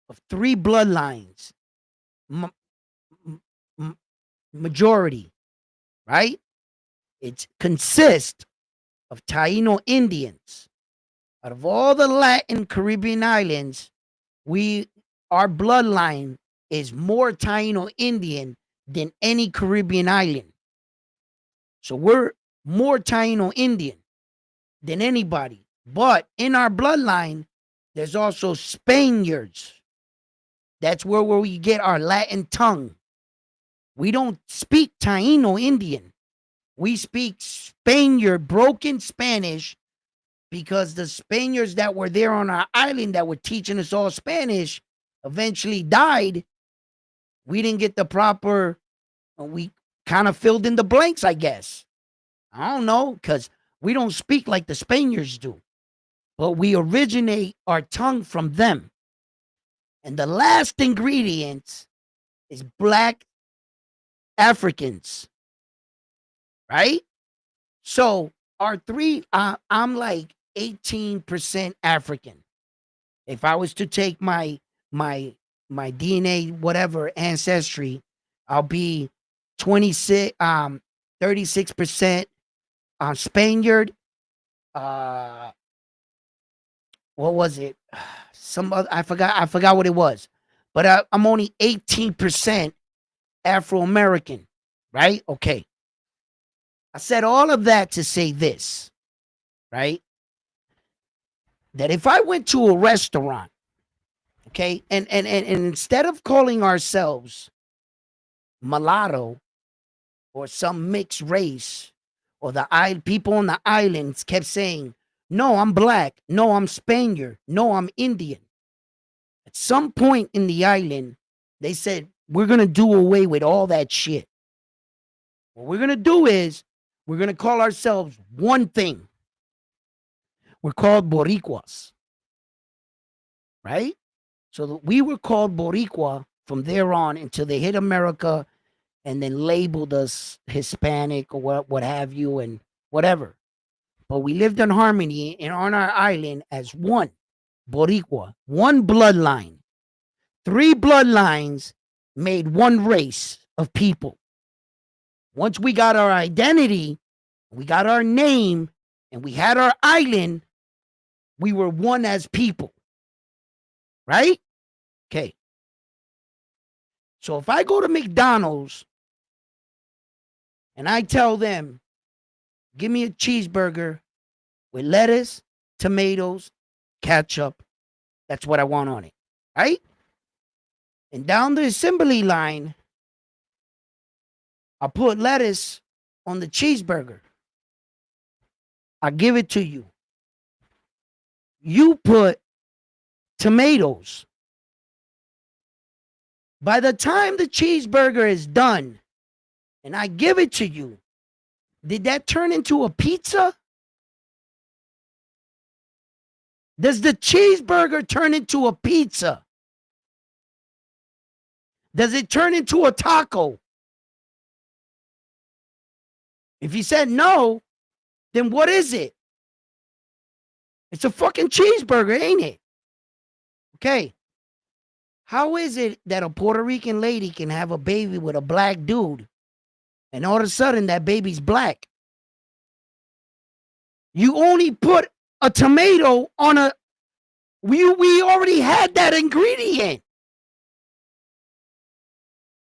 of 3 bloodlines. Majority, right? It consists of Taino Indians. Out of all the Latin Caribbean islands, our bloodline is more Taino Indian than any Caribbean island. So we're more Taino Indian than anybody. But in our bloodline, there's also Spaniards. That's where we get our Latin tongue. We don't speak Taino Indian. We speak Spaniard, broken Spanish, because the Spaniards that were there on our island that were teaching us all Spanish eventually died. We didn't get the proper, we kind of filled in the blanks, I guess. I don't know, because we don't speak like the Spaniards do, but we originate our tongue from them. And the last ingredient is Black Africans, right? So our 3, I'm like 18% African. If I was to take my DNA, whatever ancestry, I'll be 36% Spaniard. What was it? Some other, I forgot what it was. But I'm only 18% Afro American, right? Okay. I said all of that to say this, right? That if I went to a restaurant, okay, and instead of calling ourselves mulatto or some mixed race, or the people on the islands kept saying, no, I'm black, no, I'm Spaniard, no, I'm Indian. At some point in the island, they said, we're going to do away with all that shit. What we're going to do is we're going to call ourselves one thing. We're called Boricuas, right? So we were called Boricua from there on until they hit America and then labeled us Hispanic or what have you and whatever. But we lived in harmony and on our island as one Boricua, one bloodline. Three bloodlines made one race of people. Once we got our identity, we got our name, and we had our island, we were one as people. Right? Okay. So if I go to McDonald's and I tell them, give me a cheeseburger with lettuce, tomatoes, ketchup, that's what I want on it. Right? And down the assembly line, I put lettuce on the cheeseburger. I give it to you. You put tomatoes. By the time the cheeseburger is done and I give it to you, did that turn into a pizza? Does the cheeseburger turn into a pizza? Does it turn into a taco? If you said no, then what is it? It's a fucking cheeseburger, ain't it? Okay. How is it that a Puerto Rican lady can have a baby with a black dude and all of a sudden that baby's black? You only put a tomato on a. We already had that ingredient.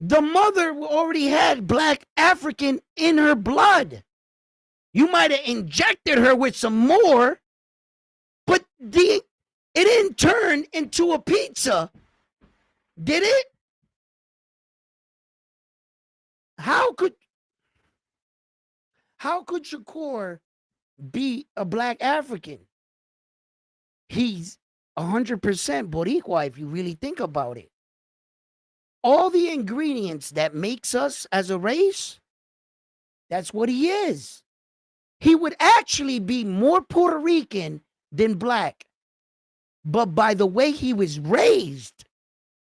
The mother already had black African in her blood. You might have injected her with some more, but it didn't turn into a pizza, did it? How could Shakur be a black African? He's 100% Boricua if you really think about it. All the ingredients that makes us as a race, that's what he is. He would actually be more Puerto Rican than black. But by the way he was raised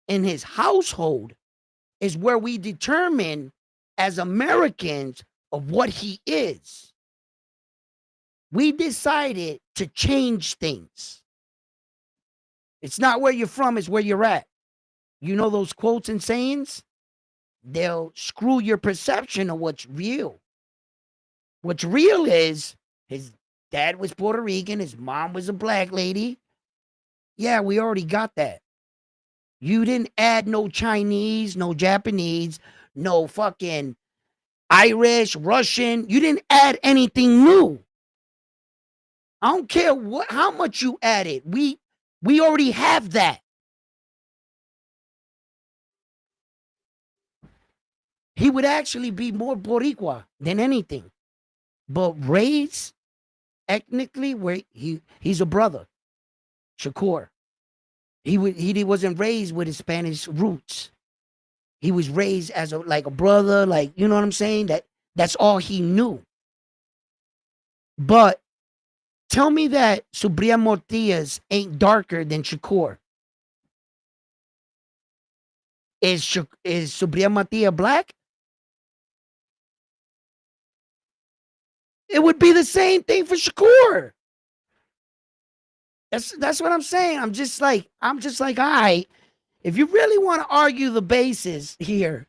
in his household is where we determine as Americans of what he is. We decided to change things. It's not where you're from, it's where you're at. You know those quotes and sayings? They'll screw your perception of what's real. What's real is his dad was Puerto Rican, his mom was a black lady. Yeah, we already got that. You didn't add no Chinese, no Japanese, no fucking Irish, Russian. You didn't add anything new. I don't care how much you added. We already have that. He would actually be more Boricua than anything. But raised ethnically, where he's a brother, Shakur. He wasn't raised with his Spanish roots. He was raised as like a brother, like, you know what I'm saying? That's all he knew. But tell me that Subria Mortias ain't darker than Shakur. Is Subria Mortia black? It would be the same thing for Shakur. That's what I'm saying. I'm just like, all right, if you really want to argue the basis here,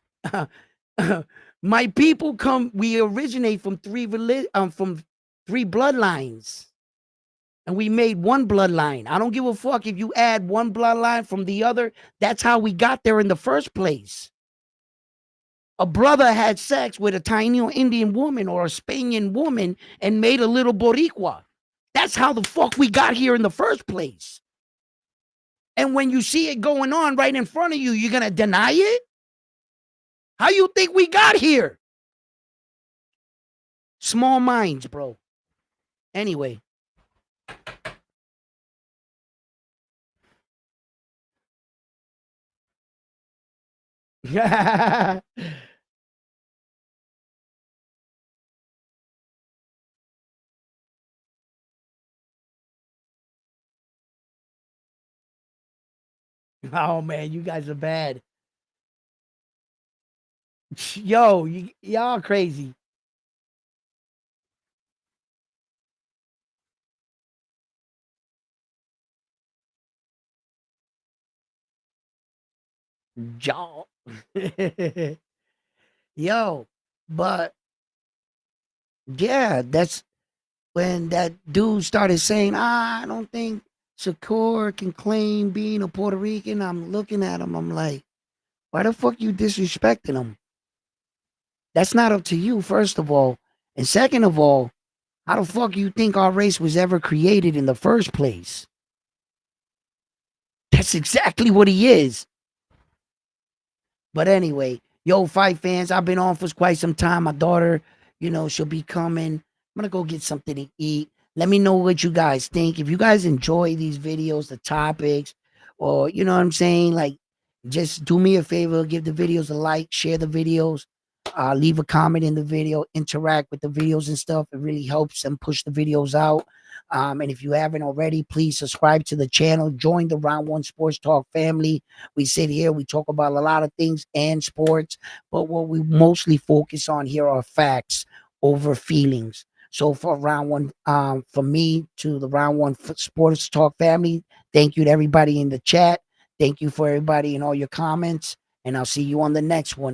my people we originate from three bloodlines. And we made one bloodline. I don't give a fuck if you add one bloodline from the other. That's how we got there in the first place. A brother had sex with a Taino Indian woman or a Spanian woman and made a little Boricua. That's how the fuck we got here in the first place. And when you see it going on right in front of you, you're going to deny it? How you think we got here? Small minds, bro. Anyway. Oh, man, you guys are bad. Yo, y'all crazy. Y'all. Yo, but yeah, that's when that dude started saying, I don't think Shakur can claim being a Puerto Rican. I'm looking at him. I'm like, why the fuck you disrespecting him? That's not up to you, first of all. And second of all, how the fuck you think our race was ever created in the first place? That's exactly what he is. But anyway, yo, fight fans, I've been on for quite some time. My daughter, she'll be coming. I'm gonna go get something to eat. Let me know what you guys think. If you guys enjoy these videos, the topics, or you know what I'm saying, like just do me a favor, give the videos a like, share the videos, leave a comment in the video, interact with the videos and stuff. It really helps them push the videos out. And if you haven't already, please subscribe to the channel, join the Round One Sports Talk family. We sit here, we talk about a lot of things and sports, but what we mostly focus on here are facts over feelings. So for round one, for me to the Round One Sports Talk family, thank you to everybody in the chat. Thank you for everybody in all your comments, and I'll see you on the next one.